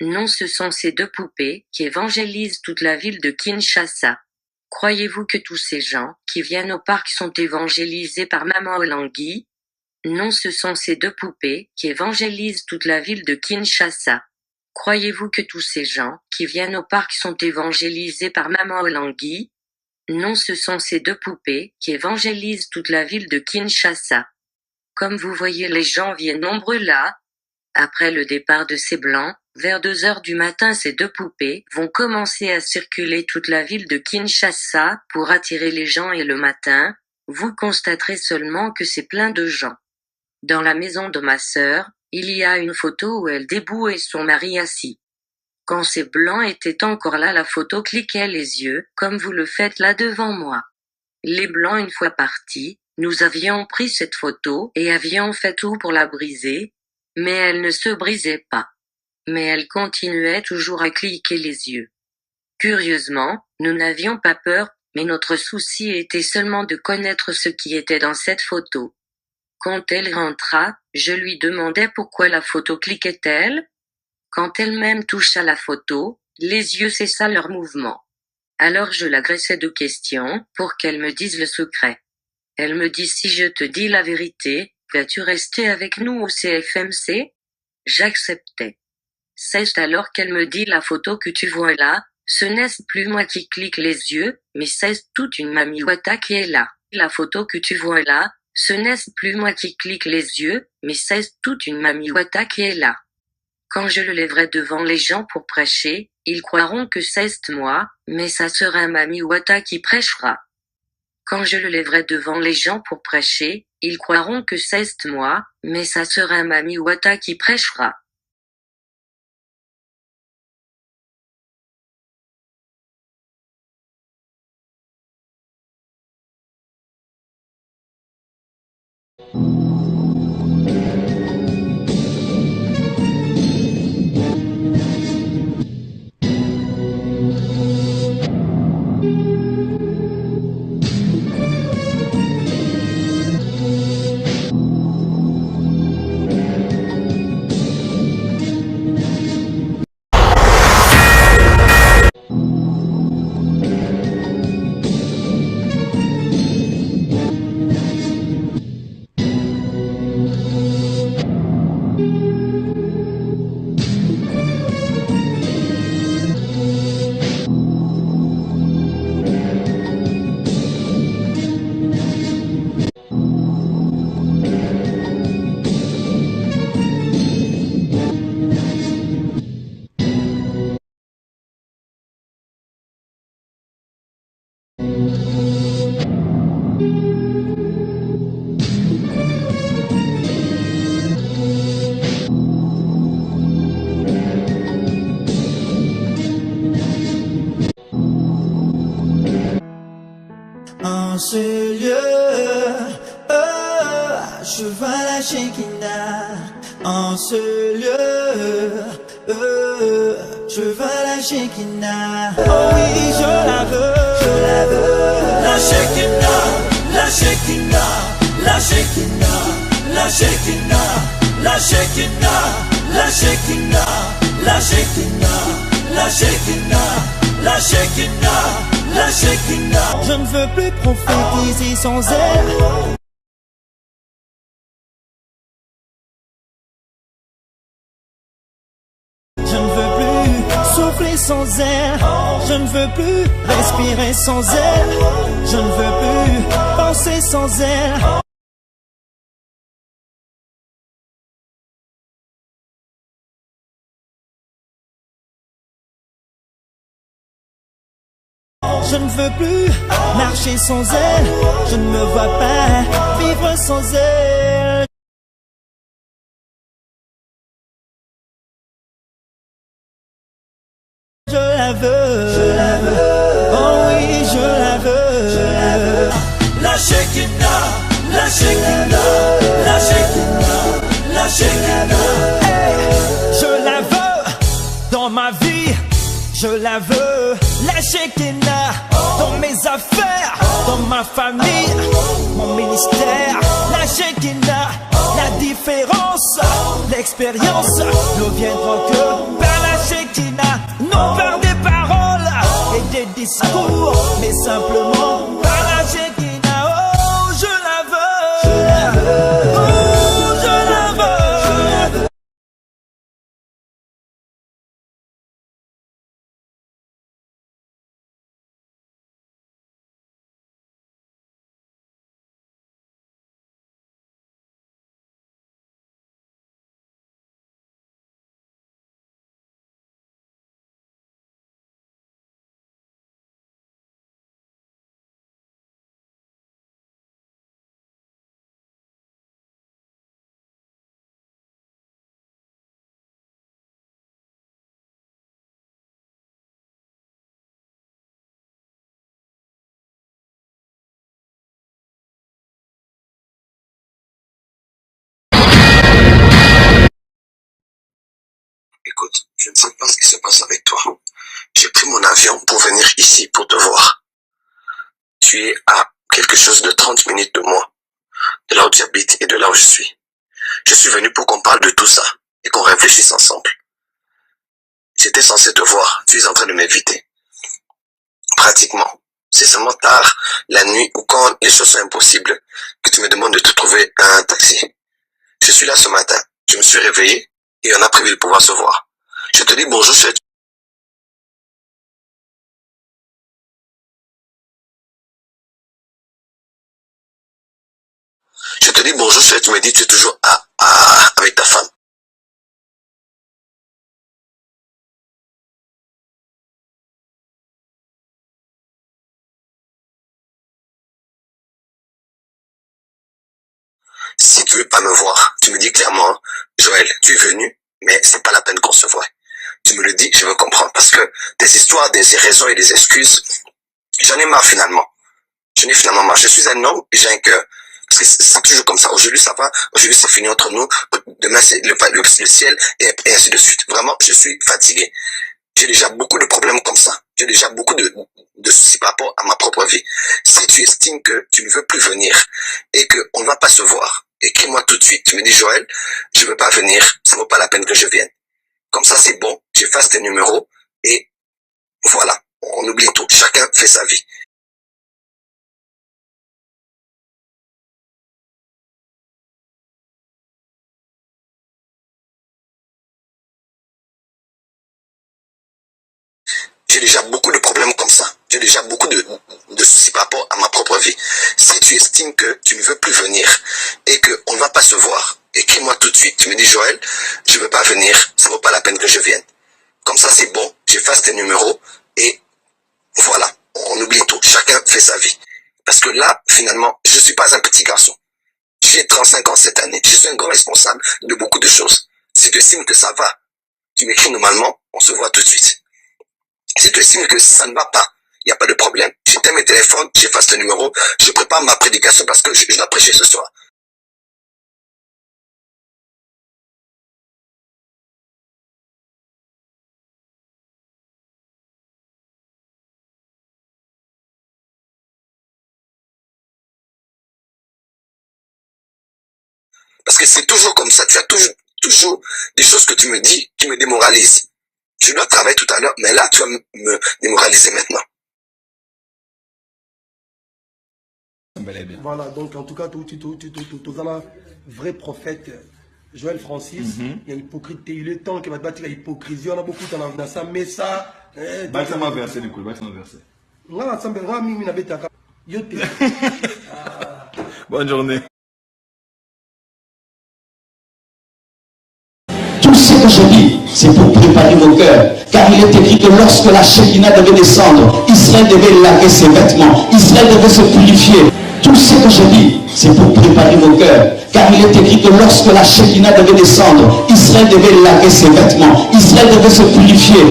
[SPEAKER 2] Non, ce sont ces 2 poupées qui évangélisent toute la ville de Kinshasa. Croyez-vous que tous ces gens qui viennent au parc sont évangélisés par Maman Olangui? Non, ce sont ces 2 poupées qui évangélisent toute la ville de Kinshasa. Croyez-vous que tous ces gens qui viennent au parc sont évangélisés par Maman Olangui? Non, ce sont ces 2 poupées qui évangélisent toute la ville de Kinshasa. Comme vous voyez, les gens viennent nombreux là. Après le départ de ces blancs, vers 2h du matin, ces 2 poupées vont commencer à circuler toute la ville de Kinshasa pour attirer les gens et le matin, vous constaterez seulement que c'est plein de gens. Dans la maison de ma sœur, il y a une photo où elle debout et son mari assis. Quand ces blancs étaient encore là, la photo cliquait les yeux, comme vous le faites là devant moi. Les blancs, une fois partis, Nous avions pris cette photo et avions fait tout pour la briser, mais elle ne se brisait pas. Mais elle continuait toujours à cliquer les yeux. Curieusement, nous n'avions pas peur, mais notre souci était seulement de connaître ce qui était dans cette photo. Quand elle rentra, je lui demandai pourquoi la photo cliquait-elle. Quand elle-même toucha la photo, les yeux cessa leur mouvement. Alors je l'agressai de questions, pour qu'elle me dise le secret. Elle me dit: si je te dis la vérité, vas-tu rester avec nous au CFMC? J'acceptais. C'est alors qu'elle me dit: la photo que tu vois là, ce n'est plus moi qui clique les yeux, mais c'est toute une mamie Wata qui est là. La photo que tu vois là, ce n'est plus moi qui clique les yeux, mais c'est toute une mamie Wata qui est là. Quand je le lèverai devant les gens pour prêcher, ils croiront que c'est moi, mais ça sera mamie Wata qui prêchera. Quand je le lèverai devant les gens pour prêcher, ils croiront que c'est moi, mais ça sera mamie Wata qui prêchera.
[SPEAKER 9] En ce lieu, je vois la Shekinah. En ce lieu, je vois la Shekinah. Oh oui, je la veux, la Shekinah, la Shekinah, la Shekinah, la Shekinah, la Shekinah, la Shekinah, la Shekinah, la Shekinah, la Shekinah, la Shekinah. Je ne veux plus prophétiser sans elle. Je ne veux plus souffler sans elle. Je ne veux plus respirer sans elle. Je ne veux plus penser sans elle. Je ne veux plus marcher sans elle. Je ne me vois pas vivre sans elle. Je la veux, oh oui, je la veux. La Shekinah, la Shekinah, la Shekinah, la Shekinah. Hey, je la veux dans ma vie, je la veux. La Shekinah dans mes affaires, dans ma famille, mon ministère. La Shekinah, la différence, l'expérience nous viendra que par la Shekinah, non par des paroles et des discours, mais simplement par la Shekinah. Oh, je la veux, oh, je la veux.
[SPEAKER 10] Écoute, je ne sais pas ce qui se passe avec toi. J'ai pris mon avion pour venir ici pour te voir. Tu es à quelque chose de 30 minutes de moi, de là où tu habites et de là où je suis. Je suis venu pour qu'on parle de tout ça et qu'on réfléchisse ensemble. J'étais censé te voir, tu es en train de m'éviter. Pratiquement. C'est seulement tard, la nuit ou quand les choses sont impossibles, que tu me demandes de te trouver un taxi. Je suis là ce matin, je me suis réveillé et on a prévu de pouvoir se voir. Je te dis bonjour, je te dis bonjour, tu me dis tu es toujours avec ta femme. Si tu veux pas me voir, tu me dis clairement, Joël, tu es venu, mais c'est pas la peine qu'on se voie. Tu me le dis, je veux comprendre, parce que des histoires, des raisons et des excuses, j'en ai marre finalement. J'en ai finalement marre. Je suis un homme et j'ai un cœur. Parce que c'est toujours comme ça. Aujourd'hui, ça va. Aujourd'hui, c'est fini entre nous. Demain, c'est le ciel et ainsi de suite. Vraiment, je suis fatigué. J'ai déjà beaucoup de problèmes comme ça. J'ai déjà beaucoup de soucis par rapport à ma propre vie. Si tu estimes que tu ne veux plus venir et qu'on ne va pas se voir, écris-moi tout de suite. Tu me dis, Joël, je ne veux pas venir. Ça ne vaut pas la peine que je vienne. Comme ça, c'est bon. J'efface tes numéros et voilà. On oublie tout. Chacun fait sa vie. J'ai déjà beaucoup de problèmes comme ça. J'ai déjà beaucoup de soucis par rapport à ma propre vie. Si tu estimes que tu ne veux plus venir et qu'on ne va pas se voir, écris-moi tout de suite. Tu me dis, Joël, je ne veux pas venir, ça ne vaut pas la peine que je vienne. Comme ça, c'est bon, j'efface tes numéros et voilà, on oublie tout. Chacun fait sa vie. Parce que là, finalement, je ne suis pas un petit garçon. J'ai 35 ans cette année. Je suis un grand responsable de beaucoup de choses. Si tu estimes que ça va, tu m'écris normalement, on se voit tout de suite. Si tu estimes que ça ne va pas, il n'y a pas de problème. J'éteins mes téléphones, j'efface ton numéro, je prépare ma prédication parce que je dois prêcher ce soir. Parce que c'est toujours comme ça, tu as toujours des choses que tu me dis qui me démoralisent. Je dois travailler tout à l'heure, mais là, tu vas me démoraliser maintenant.
[SPEAKER 1] Voilà, donc en tout cas, tu es un vrai prophète. Joël Francis, il y a hypocrite, il est temps que va battre l'hypocrisie, on a beaucoup dans ça, mais ça.
[SPEAKER 11] Bâtiment versé, du coup, bâtiment versé. Bonne journée.
[SPEAKER 12] Tout ce que je dis, c'est pour préparer vos cœurs. Car il est écrit que lorsque la Shekinah devait descendre, Israël devait laver ses vêtements. Israël devait se purifier. Tout ce que je dis, c'est pour préparer vos cœurs. Car il est écrit que lorsque la Shekinah devait descendre, Israël devait laver ses vêtements. Israël devait se purifier.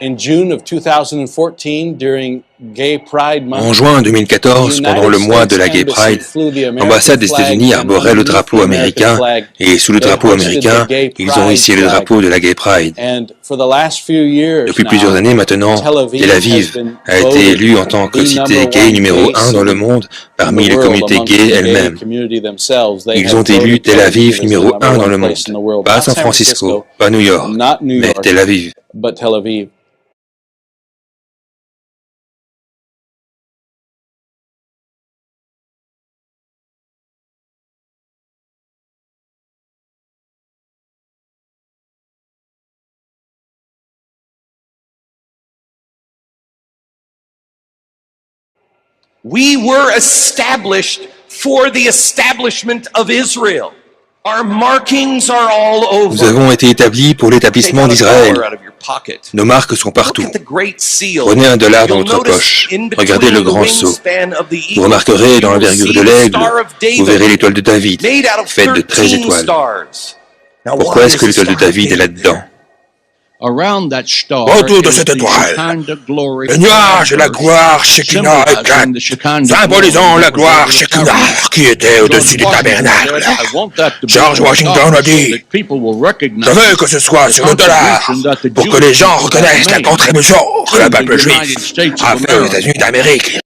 [SPEAKER 13] In June of 2014, during Gay Pride Month,
[SPEAKER 14] En juin 2014, pendant le mois de la Gay Pride, l'ambassade des États-Unis arborait le drapeau américain et sous le drapeau américain, ils ont hissé le drapeau de la Gay Pride. Depuis plusieurs années maintenant, Tel Aviv a été élu en tant que cité gay numéro 1 dans le monde parmi les communautés gays elles-mêmes. Ils ont élu Tel Aviv numéro 1 dans le monde, pas San Francisco, pas New York, mais Tel Aviv.
[SPEAKER 15] We were established for the establishment of Israel. Our markings are all over.
[SPEAKER 14] Nous avons été établis pour l'établissement d'Israël. Nos marques sont partout. Prenez $1 dans votre poche. Regardez le grand sceau. Vous remarquerez dans l'envergure de l'aigle, vous verrez l'étoile de David, faite de 13 étoiles. Pourquoi est-ce que l'étoile de David est là-dedans?
[SPEAKER 16] Autour de cette étoile, le nuage et la gloire Shekinah éclatent, symbolisant la gloire Shekinah qui était au-dessus du tabernacle. George Washington a dit, je veux que ce soit sur le dollar pour que les gens reconnaissent la contribution que le peuple juif a fait aux États-Unis d'Amérique.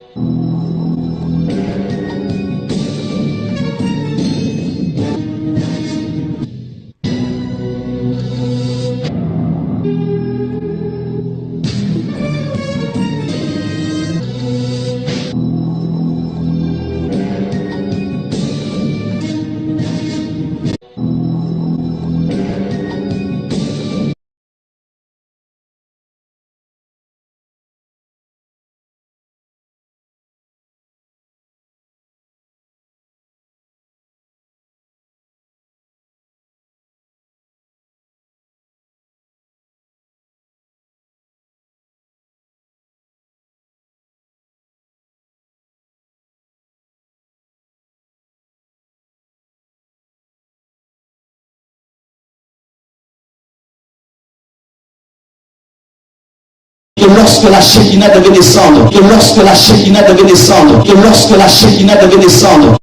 [SPEAKER 12] Que lorsque la Shekinah devait descendre, que lorsque la Shekinah devait descendre, que lorsque la Shekinah devait descendre.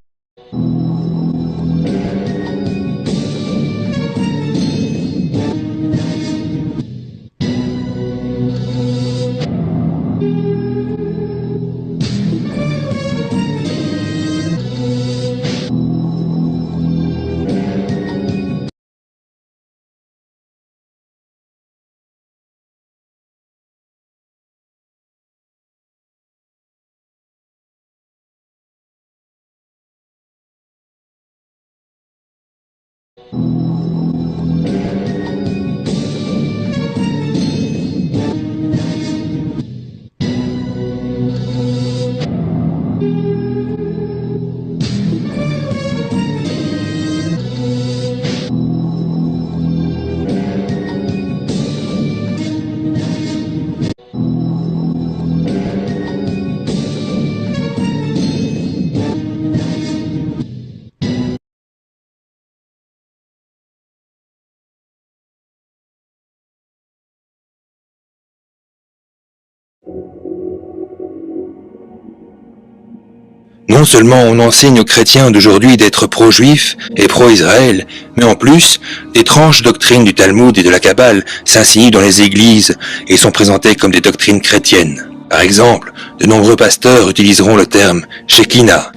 [SPEAKER 14] Non seulement on enseigne aux chrétiens d'aujourd'hui d'être pro-juifs et pro-Israël, mais en plus, d'étranges doctrines du Talmud et de la Kabbale s'insinuent dans les églises et sont présentées comme des doctrines chrétiennes. Par exemple, de nombreux pasteurs utiliseront le terme « Shekinah »,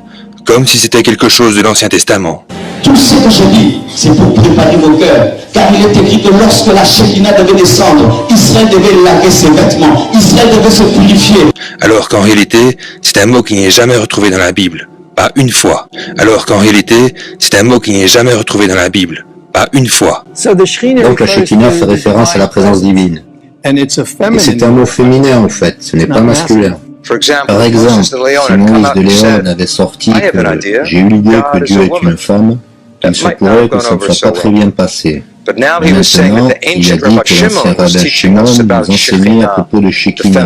[SPEAKER 14] comme si c'était quelque chose de l'Ancien Testament.
[SPEAKER 12] Tout ce que je dis, c'est pour préparer vos cœurs, car il est écrit que lorsque la Shekinah devait descendre, Israël devait laver ses vêtements, Israël devait se purifier.
[SPEAKER 14] Alors qu'en réalité, c'est un mot qui n'est jamais retrouvé dans la Bible, pas une fois. Alors qu'en réalité, c'est un mot qui n'est jamais retrouvé dans la Bible, pas une fois.
[SPEAKER 17] Donc la Shekinah fait référence à la présence divine. Et c'est un mot féminin en fait, ce n'est pas masculin. Par exemple, si Moïse de Léon avait sorti que j'ai eu l'idée que Dieu est une femme, il se pourrait que ça ne soit pas très bien passé. Mais maintenant, il a dit que l'ancien rabbin Shimon nous enseignait à propos de Shekinah,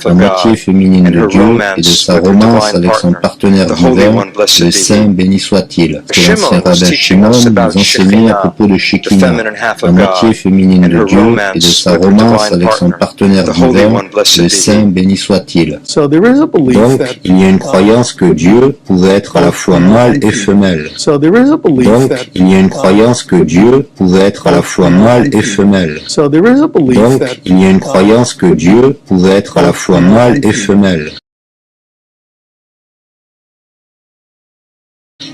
[SPEAKER 17] la moitié féminine de Dieu et de sa romance avec son partenaire divin, le Saint béni soit-il. Que l'ancien rabbin Shimon nous enseignait à propos de Shekinah, la moitié féminine de Dieu et de sa romance avec son partenaire divin, le Saint béni soit-il. Donc, il y a une croyance que Dieu pouvait être à la fois mâle et femelle. Donc, il y a une croyance que Dieu pouvait être à la fois mâle et femelle. Donc, il y a une croyance que Dieu pouvait être à la fois mâle et femelle.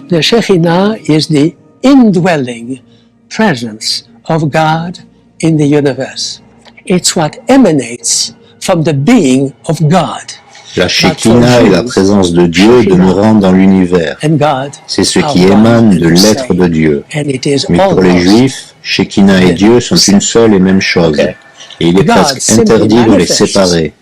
[SPEAKER 18] The Shekinah is the indwelling presence of God in the universe. It's what emanates from the being of God.
[SPEAKER 17] La Shekinah est la présence de Dieu demeurant dans l'univers. C'est ce qui émane de l'être de Dieu. Mais pour les Juifs, Shekinah et Dieu sont une seule et même chose. Et il est presque interdit de les séparer.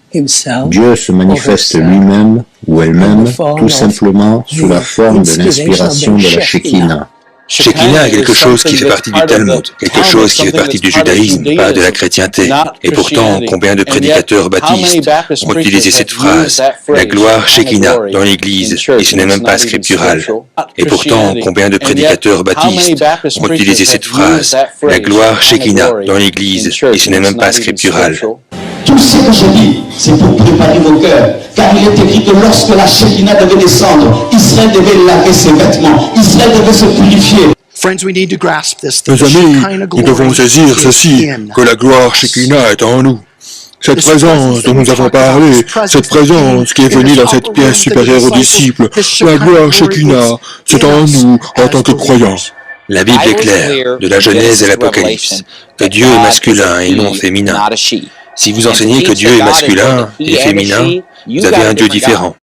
[SPEAKER 17] Dieu se manifeste lui-même ou elle-même tout simplement sous la forme de l'inspiration de la Shekinah.
[SPEAKER 14] Shekinah est quelque chose qui fait partie du Talmud, quelque chose qui fait partie du judaïsme, pas de la chrétienté. Et pourtant, combien de prédicateurs baptistes ont utilisé cette phrase, la gloire Shekinah, dans l'Église, et ce n'est même pas scriptural. Et pourtant, combien de prédicateurs baptistes ont utilisé cette phrase, la gloire Shekinah, dans l'Église, et ce n'est même pas scriptural.
[SPEAKER 12] Tout ce que je dis, c'est pour préparer vos cœurs. Car il est écrit que lorsque la Shekinah devait descendre, Israël devait laver ses vêtements. Israël devait se purifier.
[SPEAKER 16] Mes amis, nous devons saisir ceci, que la gloire Shekinah est en nous. Cette présence dont nous avons parlé, cette présence qui est venue dans cette pièce supérieure aux disciples, la gloire Shekinah, c'est en nous en tant que croyants.
[SPEAKER 14] La Bible est claire, de la Genèse à l'Apocalypse, que Dieu est masculin et non féminin. Si vous enseignez que Dieu est masculin et féminin, vous avez un Dieu différent.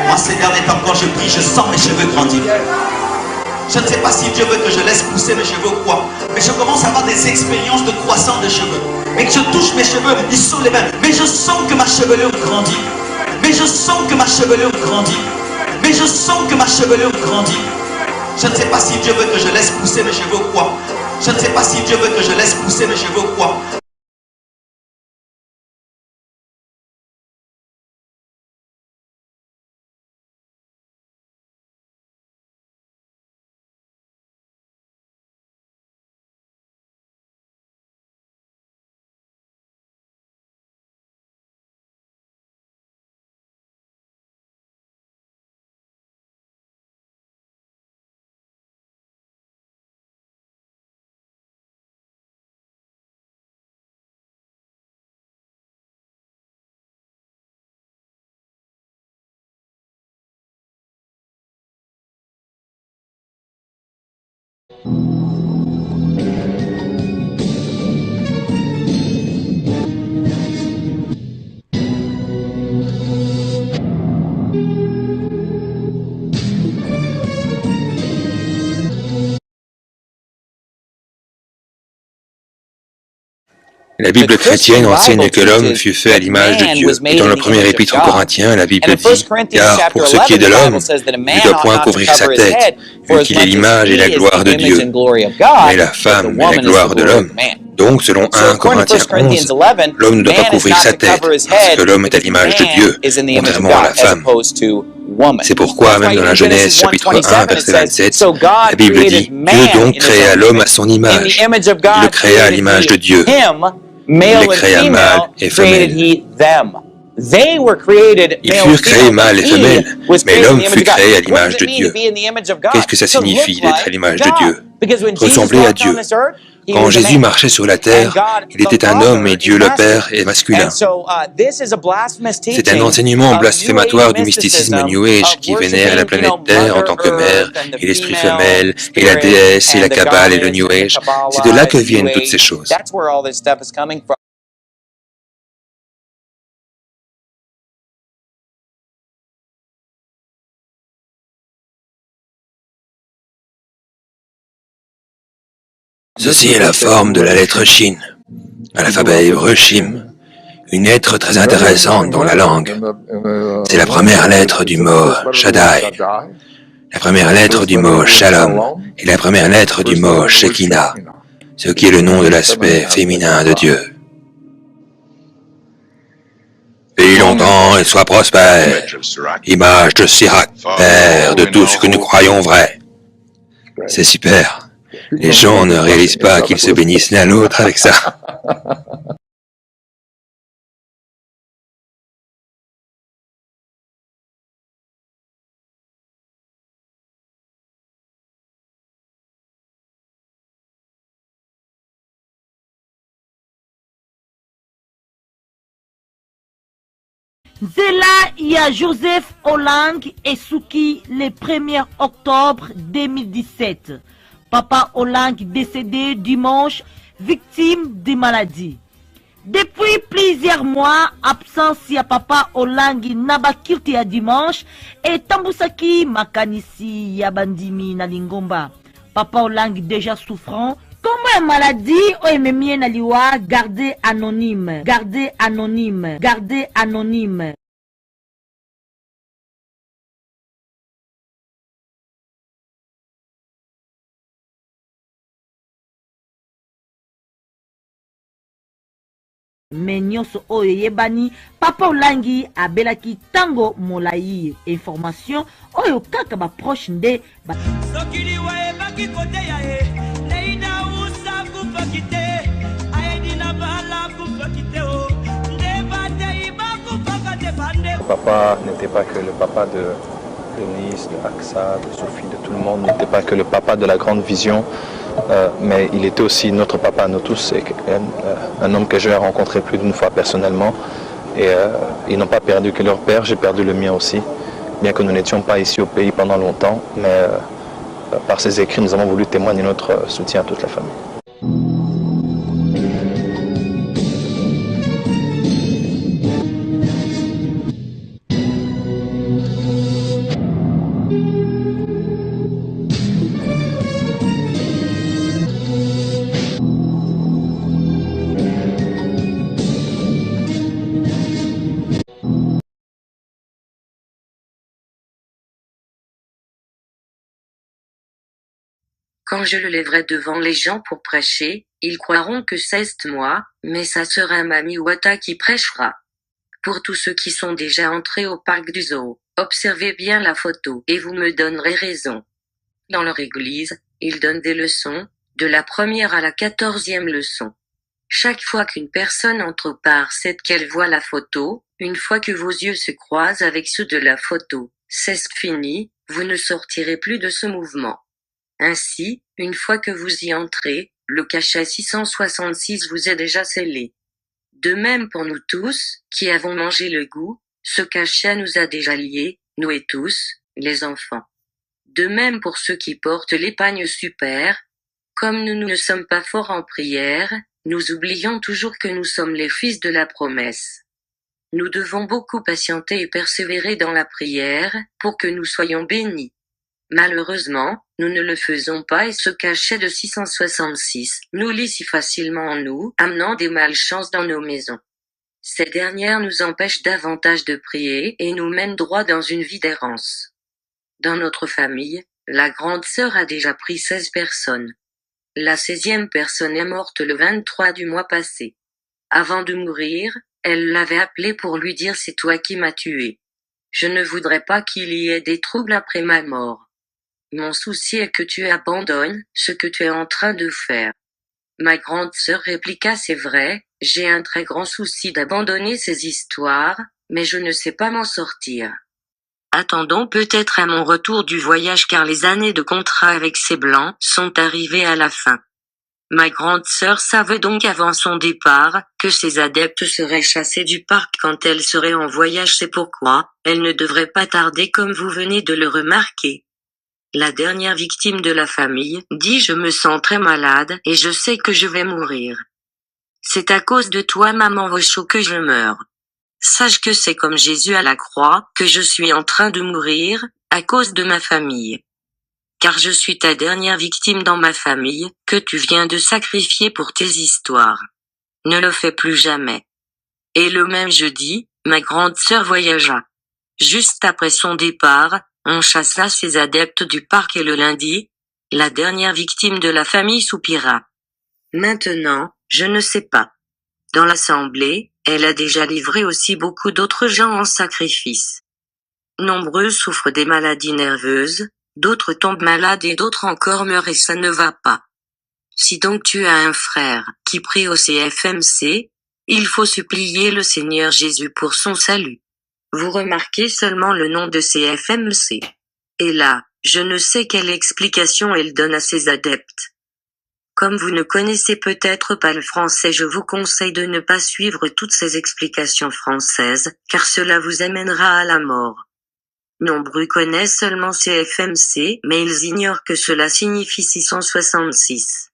[SPEAKER 19] Moi, Seigneur, et quand je prie, je sens mes cheveux grandir. Je ne sais pas si Dieu veut que je laisse pousser mes cheveux ou quoi, mais je commence à avoir des expériences de croissance de cheveux. Mais que je touche mes cheveux, ils sont les mêmes. Mais je sens que ma chevelure grandit. Mais je sens que ma chevelure grandit. Mais je sens que ma chevelure grandit. Je ne sais pas si Dieu veut que je laisse pousser mes cheveux ou quoi. Je ne sais pas si Dieu veut que je laisse pousser mes cheveux ou quoi.
[SPEAKER 14] La Bible chrétienne enseigne que l'homme fut fait à l'image de Dieu. Et dans le premier épître aux Corinthiens, la Bible dit « Car pour ce qui est de l'homme, il ne doit point couvrir sa tête, vu qu'il est l'image et la gloire de Dieu. Mais la femme est la gloire de l'homme. » Donc, selon 1 Corinthiens 11, l'homme ne doit pas couvrir sa tête, parce que l'homme est à l'image de Dieu, contrairement à la femme. C'est pourquoi, même dans la Genèse chapitre 1, verset 27, la Bible dit « Dieu donc créa l'homme à son image. Il le créa à l'image de Dieu. Il les créa mâle et femelle. » Ils furent créés mâle et femelle, mais l'homme fut créé à l'image de Dieu. Qu'est-ce que ça signifie d'être à l'image de Dieu? Ressembler à Dieu. Quand Jésus marchait sur la terre, il était un homme et Dieu le Père est masculin. C'est un enseignement blasphématoire du mysticisme New Age qui vénère la planète Terre en tant que mère, et l'esprit femelle, et la déesse, et la Kabbale, et le New Age. C'est de là que viennent toutes ces choses. Ceci est la forme de la lettre Shin, à l'alphabet hébreu Shim, une lettre très intéressante dans la langue. C'est la première lettre du mot Shaddai, la première lettre du mot Shalom et la première lettre du mot Shekinah, ce qui est le nom de l'aspect féminin de Dieu. Vis longtemps et sois prospère, image de Sirach, père de tout ce que nous croyons vrai. C'est super. Les gens ne réalisent pas qu'ils se bénissent l'un l'autre avec ça.
[SPEAKER 20] Zéla, il y a Joseph Olang et Suki le 1er octobre 2017. Papa Olang décédé dimanche, victime de maladie. Depuis plusieurs mois, absence ya Papa Olang nabakirti ya dimanche et tambusaki makanisi ya bandimi na lingomba. Papa Olang déjà souffrant, comme une maladie ou ememie na liwa, gardez anonyme, gardez anonyme, gardez anonyme. Mais nyonso oyo yebani Papa Olangi abelaki tango molai. Information oyo kaka ba proche nde ba
[SPEAKER 9] Sokili wa ebaki kote ya e Neida usa kupakite Aedina bala kupakite o Ndebate iba kupakate bande.
[SPEAKER 21] Papa n'était pas que le papa de Denis, de Aksa, de Sophie, de tout le monde, n'était pas que le papa de la grande vision, mais il était aussi notre papa à nous tous, et un homme que j'ai rencontré plus d'une fois personnellement, et ils n'ont pas perdu que leur père, j'ai perdu le mien aussi, bien que nous n'étions pas ici au pays pendant longtemps, mais par ces écrits, nous avons voulu témoigner notre soutien à toute la famille.
[SPEAKER 2] Quand je le lèverai devant les gens pour prêcher, ils croiront que c'est moi, mais ça sera Mami Wata qui prêchera. Pour tous ceux qui sont déjà entrés au parc du zoo, observez bien la photo et vous me donnerez raison. Dans leur église, ils donnent des leçons, de la première à la 14e leçon. Chaque fois qu'une personne entre par cette qu'elle voit la photo, une fois que vos yeux se croisent avec ceux de la photo, c'est fini, vous ne sortirez plus de ce mouvement. Ainsi, une fois que vous y entrez, le cachet 666 vous est déjà scellé. De même pour nous tous, qui avons mangé le goût, ce cachet nous a déjà liés, nous et tous, les enfants. De même pour ceux qui portent l'épagne super, comme nous ne sommes pas forts en prière, nous oublions toujours que nous sommes les fils de la promesse. Nous devons beaucoup patienter et persévérer dans la prière, pour que nous soyons bénis. Malheureusement, nous ne le faisons pas et ce cachet de 666 nous lie si facilement en nous, amenant des malchances dans nos maisons. Ces dernières nous empêchent davantage de prier et nous mènent droit dans une vie d'errance. Dans notre famille, la grande sœur a déjà pris 16 personnes. La 16e personne est morte le 23 du mois passé. Avant de mourir, elle l'avait appelé pour lui dire c'est toi qui m'as tué. Je ne voudrais pas qu'il y ait des troubles après ma mort. Mon souci est que tu abandonnes ce que tu es en train de faire. Ma grande sœur répliqua c'est vrai, j'ai un très grand souci d'abandonner ces histoires, mais je ne sais pas m'en sortir. Attendons peut-être à mon retour du voyage car les années de contrat avec ces blancs sont arrivées à la fin. Ma grande sœur savait donc avant son départ que ses adeptes seraient chassés du parc quand elle serait en voyage, c'est pourquoi elle ne devrait pas tarder comme vous venez de le remarquer. La dernière victime de la famille dit je me sens très malade et je sais que je vais mourir. C'est à cause de toi maman Vocho que je meurs. Sache que c'est comme Jésus à la croix que je suis en train de mourir, à cause de ma famille. Car je suis ta dernière victime dans ma famille, que tu viens de sacrifier pour tes histoires. Ne le fais plus jamais. Et le même jeudi, ma grande sœur voyagea. Juste après son départ, on chassa ses adeptes du parc et le lundi, la dernière victime de la famille soupira. Maintenant, je ne sais pas. Dans l'assemblée, elle a déjà livré aussi beaucoup d'autres gens en sacrifice. Nombreux souffrent des maladies nerveuses, d'autres tombent malades et d'autres encore meurent et ça ne va pas. Si donc tu as un frère qui prie au CFMC, il faut supplier le Seigneur Jésus pour son salut. Vous remarquez seulement le nom de CFMC. Et là, je ne sais quelle explication elle donne à ses adeptes. Comme vous ne connaissez peut-être pas le français, je vous conseille de ne pas suivre toutes ces explications françaises, car cela vous amènera à la mort. Nombreux connaissent seulement CFMC, mais ils ignorent que cela signifie 666.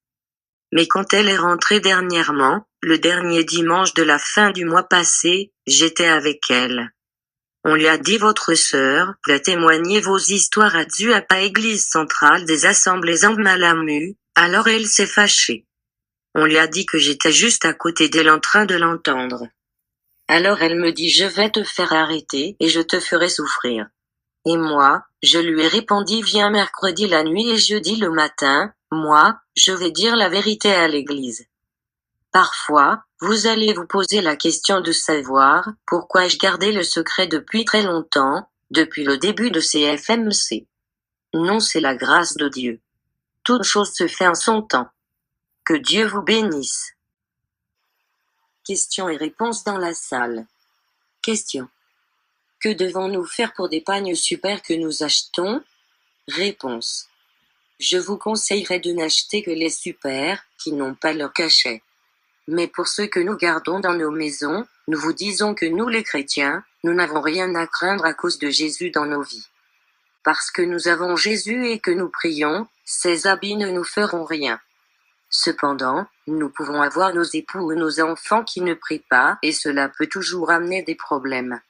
[SPEAKER 2] Mais quand elle est rentrée dernièrement, le dernier dimanche de la fin du mois passé, j'étais avec elle. On lui a dit votre sœur va témoigner vos histoires à Dzuapa église centrale des assemblées en Malamu, alors elle s'est fâchée. On lui a dit que j'étais juste à côté d'elle en train de l'entendre. Alors elle me dit je vais te faire arrêter et je te ferai souffrir. Et moi, je lui ai répondu viens mercredi la nuit et jeudi le matin, moi, je vais dire la vérité à l'église. Parfois, vous allez vous poser la question de savoir pourquoi je gardais le secret depuis très longtemps, depuis le début de CFMC. Non, c'est la grâce de Dieu. Toute chose se fait en son temps. Que Dieu vous bénisse. Questions et réponses dans la salle. Question. Que devons-nous faire pour des pagnes super que nous achetons? Réponse. Je vous conseillerais de n'acheter que les super, qui n'ont pas leur cachet. Mais pour ceux que nous gardons dans nos maisons, nous vous disons que nous les chrétiens, nous n'avons rien à craindre à cause de Jésus dans nos vies. Parce que nous avons Jésus et que nous prions, ces habits ne nous feront rien. Cependant, nous pouvons avoir nos époux ou nos enfants qui ne prient pas et cela peut toujours amener des problèmes.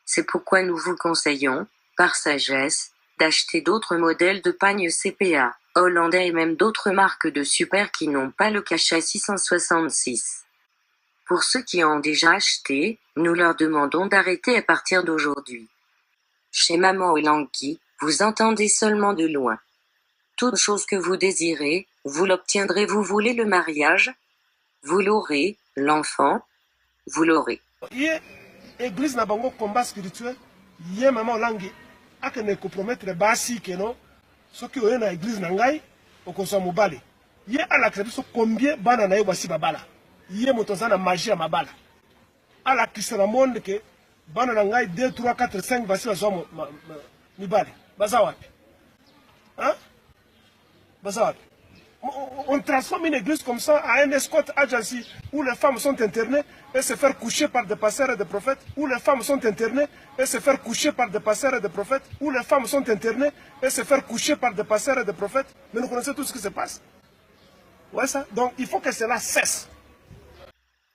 [SPEAKER 2] C'est pourquoi nous vous conseillons, par sagesse, d'acheter d'autres modèles de pagnes CPA, hollandais et même d'autres marques de super qui n'ont pas le cachet 666. Pour ceux qui ont déjà acheté, nous leur demandons d'arrêter à partir d'aujourd'hui. Chez Maman Olangi, vous entendez seulement de loin. Toute chose que vous désirez, vous l'obtiendrez. Vous voulez le mariage? Vous l'aurez. L'enfant? Vous l'aurez.
[SPEAKER 1] Église na bango combat spirituel, yé Maman Olangi, ake ne compromettre basi keno, ce qui est na église nangai, okoso mobali. Yé à la création combien bana na yobasi babala. Yé motozana magie à mabala. À la christian monde que bana nangai 2, 3, 4, 5 basi baso mibali. Baza wapi? Hein? Baza wapi? On transforme une église comme ça à un escort agency où les femmes sont internées et se faire coucher par des pasteurs et des prophètes, où les femmes sont internées et se faire coucher par des pasteurs et des prophètes, où les femmes sont internées et se faire coucher par des pasteurs et des prophètes. Mais nous connaissons tout ce qui se passe. Ouais, ça. Donc il faut que cela cesse.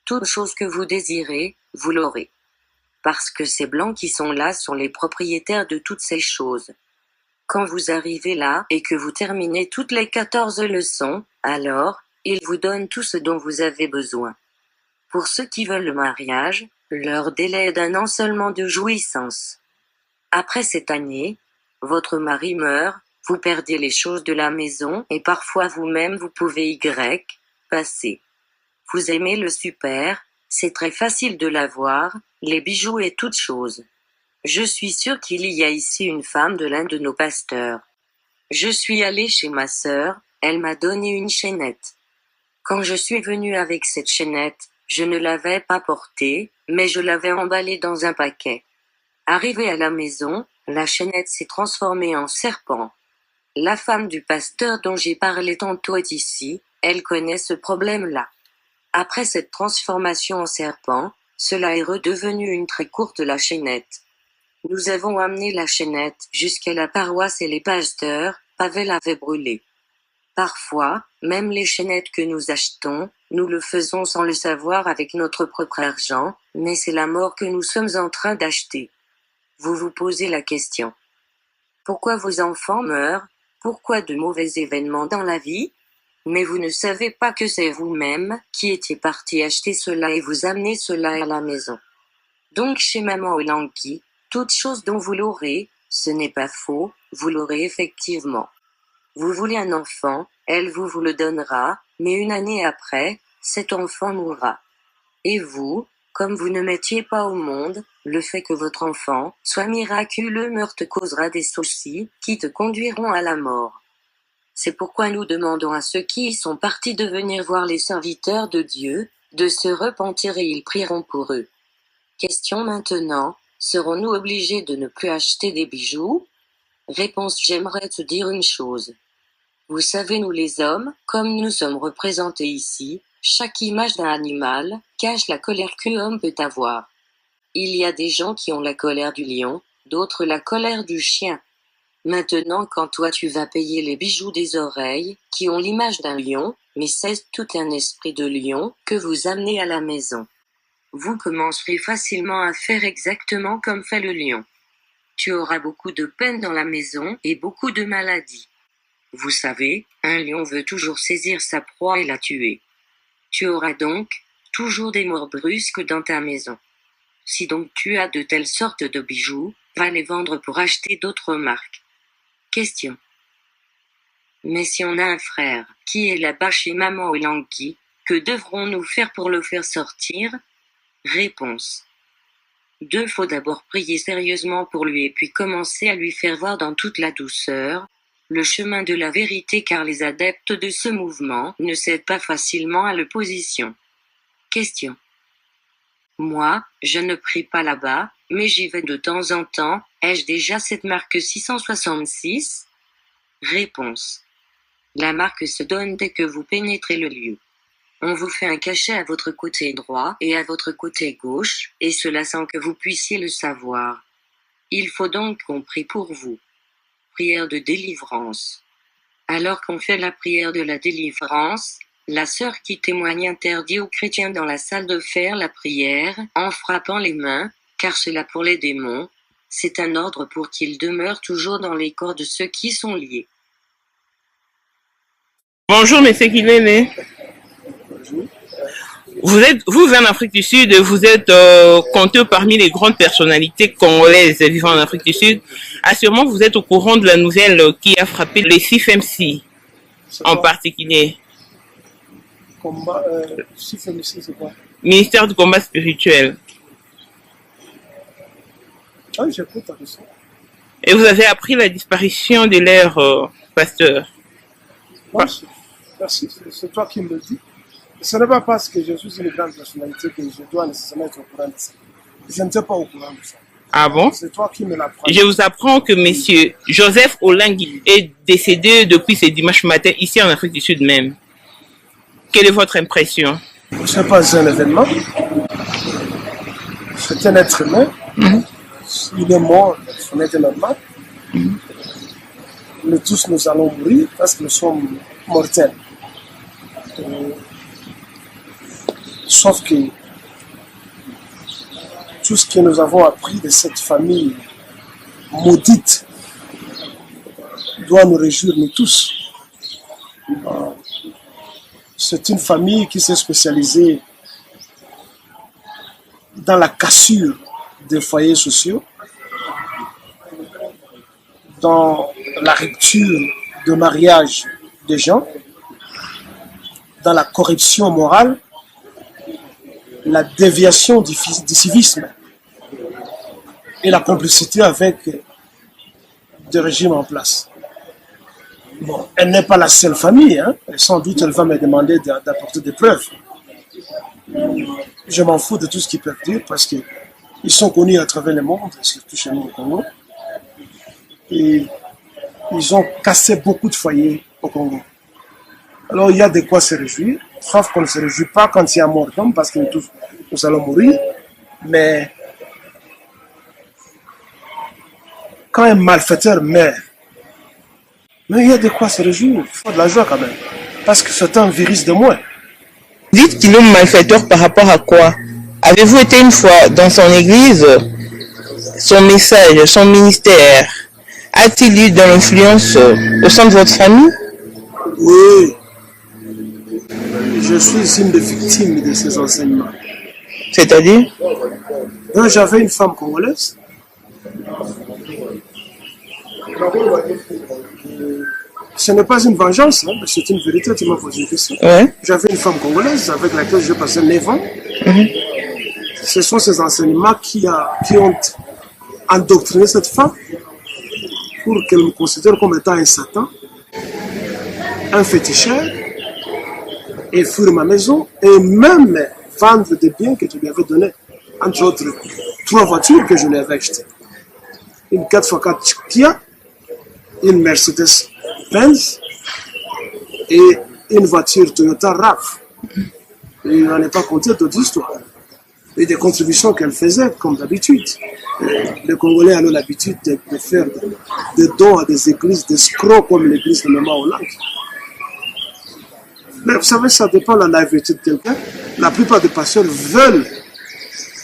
[SPEAKER 2] Toute chose que vous désirez, vous l'aurez. Parce que ces blancs qui sont là sont les propriétaires de toutes ces choses. Quand vous arrivez là et que vous terminez toutes les 14 leçons, alors, ils vous donnent tout ce dont vous avez besoin. Pour ceux qui veulent le mariage, leur délai est d'1 an seulement de jouissance. Après cette année, votre mari meurt, vous perdez les choses de la maison et parfois vous-même vous pouvez passer. Vous aimez le super, c'est très facile de l'avoir, les bijoux et toutes choses. Je suis sûre qu'il y a ici une femme de l'un de nos pasteurs. Je suis allée chez ma sœur, elle m'a donné une chaînette. Quand je suis venue avec cette chaînette, je ne l'avais pas portée, mais je l'avais emballée dans un paquet. Arrivée à la maison, la chaînette s'est transformée en serpent. La femme du pasteur dont j'ai parlé tantôt est ici, elle connaît ce problème-là. Après cette transformation en serpent, cela est redevenu une très courte la chaînette. Nous avons amené la chaînette jusqu'à la paroisse et les pasteurs, Pavel avait brûlé. Parfois, même les chaînettes que nous achetons, nous le faisons sans le savoir avec notre propre argent, mais c'est la mort que nous sommes en train d'acheter. Vous vous posez la question. Pourquoi vos enfants meurent? Pourquoi de mauvais événements dans la vie? Mais vous ne savez pas que c'est vous-même qui étiez parti acheter cela et vous amenez cela à la maison. Donc chez Maman Olangi, toute chose dont vous l'aurez, ce n'est pas faux, vous l'aurez effectivement. Vous voulez un enfant, elle vous le donnera, mais 1 année après, cet enfant mourra. Et vous, comme vous ne mettiez pas au monde, le fait que votre enfant soit miraculeux meurtre causera des soucis qui te conduiront à la mort. C'est pourquoi nous demandons à ceux qui y sont partis de venir voir les serviteurs de Dieu, de se repentir et ils prieront pour eux. Question maintenant. Serons-nous obligés de ne plus acheter des bijoux? Réponse. J'aimerais te dire une chose. Vous savez, nous les hommes, comme nous sommes représentés ici, chaque image d'un animal cache la colère qu'un homme peut avoir. Il y a des gens qui ont la colère du lion, d'autres la colère du chien. Maintenant quand toi tu vas payer les bijoux des oreilles, qui ont l'image d'un lion, mais c'est tout un esprit de lion, que vous amenez à la maison. Vous commencerez facilement à faire exactement comme fait le lion. Tu auras beaucoup de peine dans la maison et beaucoup de maladies. Vous savez, un lion veut toujours saisir sa proie et la tuer. Tu auras donc toujours des morts brusques dans ta maison. Si donc tu as de telles sortes de bijoux, va les vendre pour acheter d'autres marques. Question. Mais si on a un frère qui est là-bas chez maman Olangi, que devrons-nous faire pour le faire sortir? Réponse. 2. Faut d'abord prier sérieusement pour lui et puis commencer à lui faire voir dans toute la douceur le chemin de la vérité car les adeptes de ce mouvement ne cèdent pas facilement à l'opposition. Question. Moi, je ne prie pas là-bas, mais j'y vais de temps en temps. Ai-je déjà cette marque 666? Réponse. La marque se donne dès que vous pénétrez le lieu. On vous fait un cachet à votre côté droit et à votre côté gauche, et cela sans que vous puissiez le savoir. Il faut donc qu'on prie pour vous. Prière de délivrance. Alors qu'on fait la prière de la délivrance, la sœur qui témoigne interdit aux chrétiens dans la salle de faire la prière en frappant les mains, car cela pour les démons, c'est un ordre pour qu'ils demeurent toujours dans les corps de ceux qui sont liés.
[SPEAKER 4] Bonjour, monsieur Kilele. Vous en Afrique du Sud, vous êtes compté parmi les grandes personnalités congolaises vivant en Afrique du Sud. Assurément, vous êtes au courant de la nouvelle qui a frappé les CFMC en particulier.
[SPEAKER 1] Combat, CFMC, c'est quoi?
[SPEAKER 4] Ministère du combat spirituel.
[SPEAKER 1] Ah, j'écoute ta question.
[SPEAKER 4] Et vous avez appris la disparition de leur pasteur.
[SPEAKER 1] Merci, c'est toi qui me le dis. Ce n'est pas parce que je suis une grande personnalité que je dois nécessairement être au courant de ça. Je n'étais pas au courant de ça.
[SPEAKER 4] Ah bon?
[SPEAKER 1] C'est toi qui me l'apprends.
[SPEAKER 4] Je vous apprends que monsieur Joseph Olangi est décédé depuis ce dimanche matin ici en Afrique du Sud même. Quelle est votre impression?
[SPEAKER 1] Ce n'est pas un événement. C'est un être humain. Il est mort, on est normal. Nous tous, nous allons mourir parce que nous sommes mortels. Sauf que tout ce que nous avons appris de cette famille maudite doit nous réjouir, nous tous. C'est une famille qui s'est spécialisée dans la cassure des foyers sociaux, dans la rupture de mariage des gens, dans la corruption morale, la déviation du civisme et la complicité avec des régimes en place. Bon, elle n'est pas la seule famille, hein, et sans doute elle va me demander d'apporter des preuves. Je m'en fous de tout ce qu'ils peuvent dire parce qu'ils sont connus à travers le monde, surtout chez nous au Congo. Et ils ont cassé beaucoup de foyers au Congo. Alors il y a de quoi se réjouir, sauf qu'on ne se réjouit pas quand il y a mort d'homme parce que nous allons mourir. Mais quand un malfaiteur meurt, mais il y a de quoi se réjouir, il faut de la joie quand même, parce que c'est un virus de moins.
[SPEAKER 4] Dites qu'il est malfaiteur par rapport à quoi? Avez-vous été une fois dans son église? Son message, son ministère, a-t-il eu de l'influence au sein de votre famille?
[SPEAKER 1] Oui. Je suis une des victimes de ces enseignements.
[SPEAKER 4] C'est-à-dire?
[SPEAKER 1] J'avais une femme congolaise. Ce n'est pas une vengeance, hein, mais c'est une vérité, tu m'as posé une question.
[SPEAKER 4] Ouais.
[SPEAKER 1] J'avais une femme congolaise avec laquelle j'ai passé 9 ans. Ce sont ces enseignements qui ont endoctriné cette femme pour qu'elle me considère comme étant un Satan, un féticheur, et fuir ma maison, et même vendre des biens que tu lui avais donnés. Entre autres, 3 voitures que je lui avais achetées. Une 4x4 Kia, une Mercedes-Benz et une voiture Toyota RAV. Et on n'est pas compté d'autres histoires. Et des contributions qu'elle faisait, comme d'habitude. Les Congolais ont l'habitude de faire des dons à des églises, des escrocs comme l'église de Maman Hollande. Mais vous savez, ça dépend de la naïveté de quelqu'un. La plupart des pasteurs veulent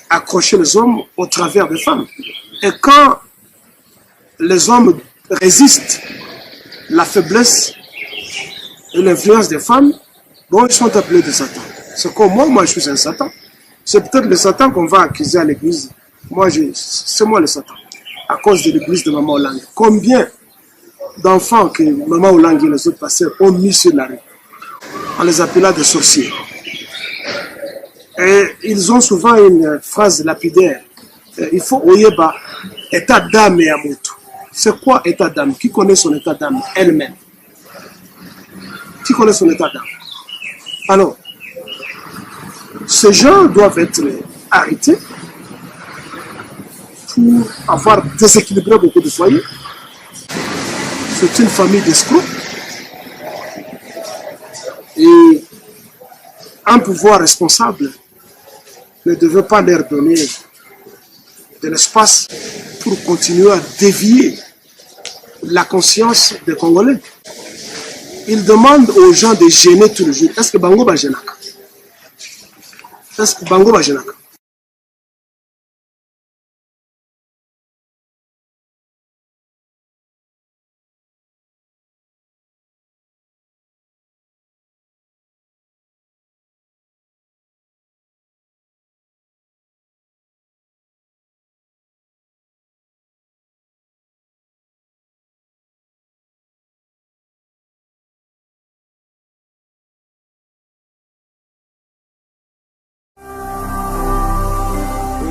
[SPEAKER 1] accrocher les hommes au travers des femmes. Et quand les hommes résistent la faiblesse et l'influence des femmes, bon, ils sont appelés des satans. C'est comme moi je suis un satan. C'est peut-être le satan qu'on va accuser à l'église. C'est moi le satan, à cause de l'église de Maman Hollande. Combien d'enfants que Maman Hollande et les autres pasteurs ont mis sur la rue en les appelant des sorciers. Et ils ont souvent une phrase lapidaire. Il faut oyeba, état d'âme et amoto. C'est quoi état d'âme? Qui connaît son état d'âme elle-même? Qui connaît son état d'âme? Alors, ces gens doivent être arrêtés pour avoir déséquilibré beaucoup de foyers. C'est une famille d'escrocs. Et un pouvoir responsable ne devait pas leur donner de l'espace pour continuer à dévier la conscience des Congolais. Ils demandent aux gens de gêner tout le jour. Est-ce que Bango va gêner? Est-ce que Bango va gêner?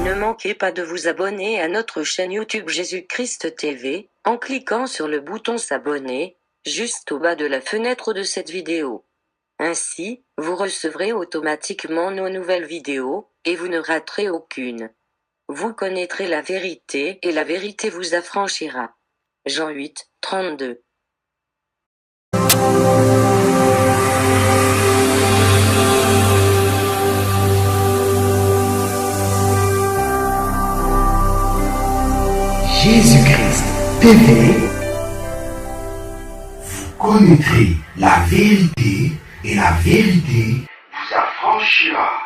[SPEAKER 2] Ne manquez pas de vous abonner à notre chaîne YouTube Jésus-Christ TV, en cliquant sur le bouton s'abonner, juste au bas de la fenêtre de cette vidéo. Ainsi, vous recevrez automatiquement nos nouvelles vidéos, et vous ne raterez aucune. Vous connaîtrez la vérité et la vérité vous affranchira. Jean 8, 32.
[SPEAKER 12] Jésus-Christ TV, vous connaîtrez la vérité et la vérité vous affranchira.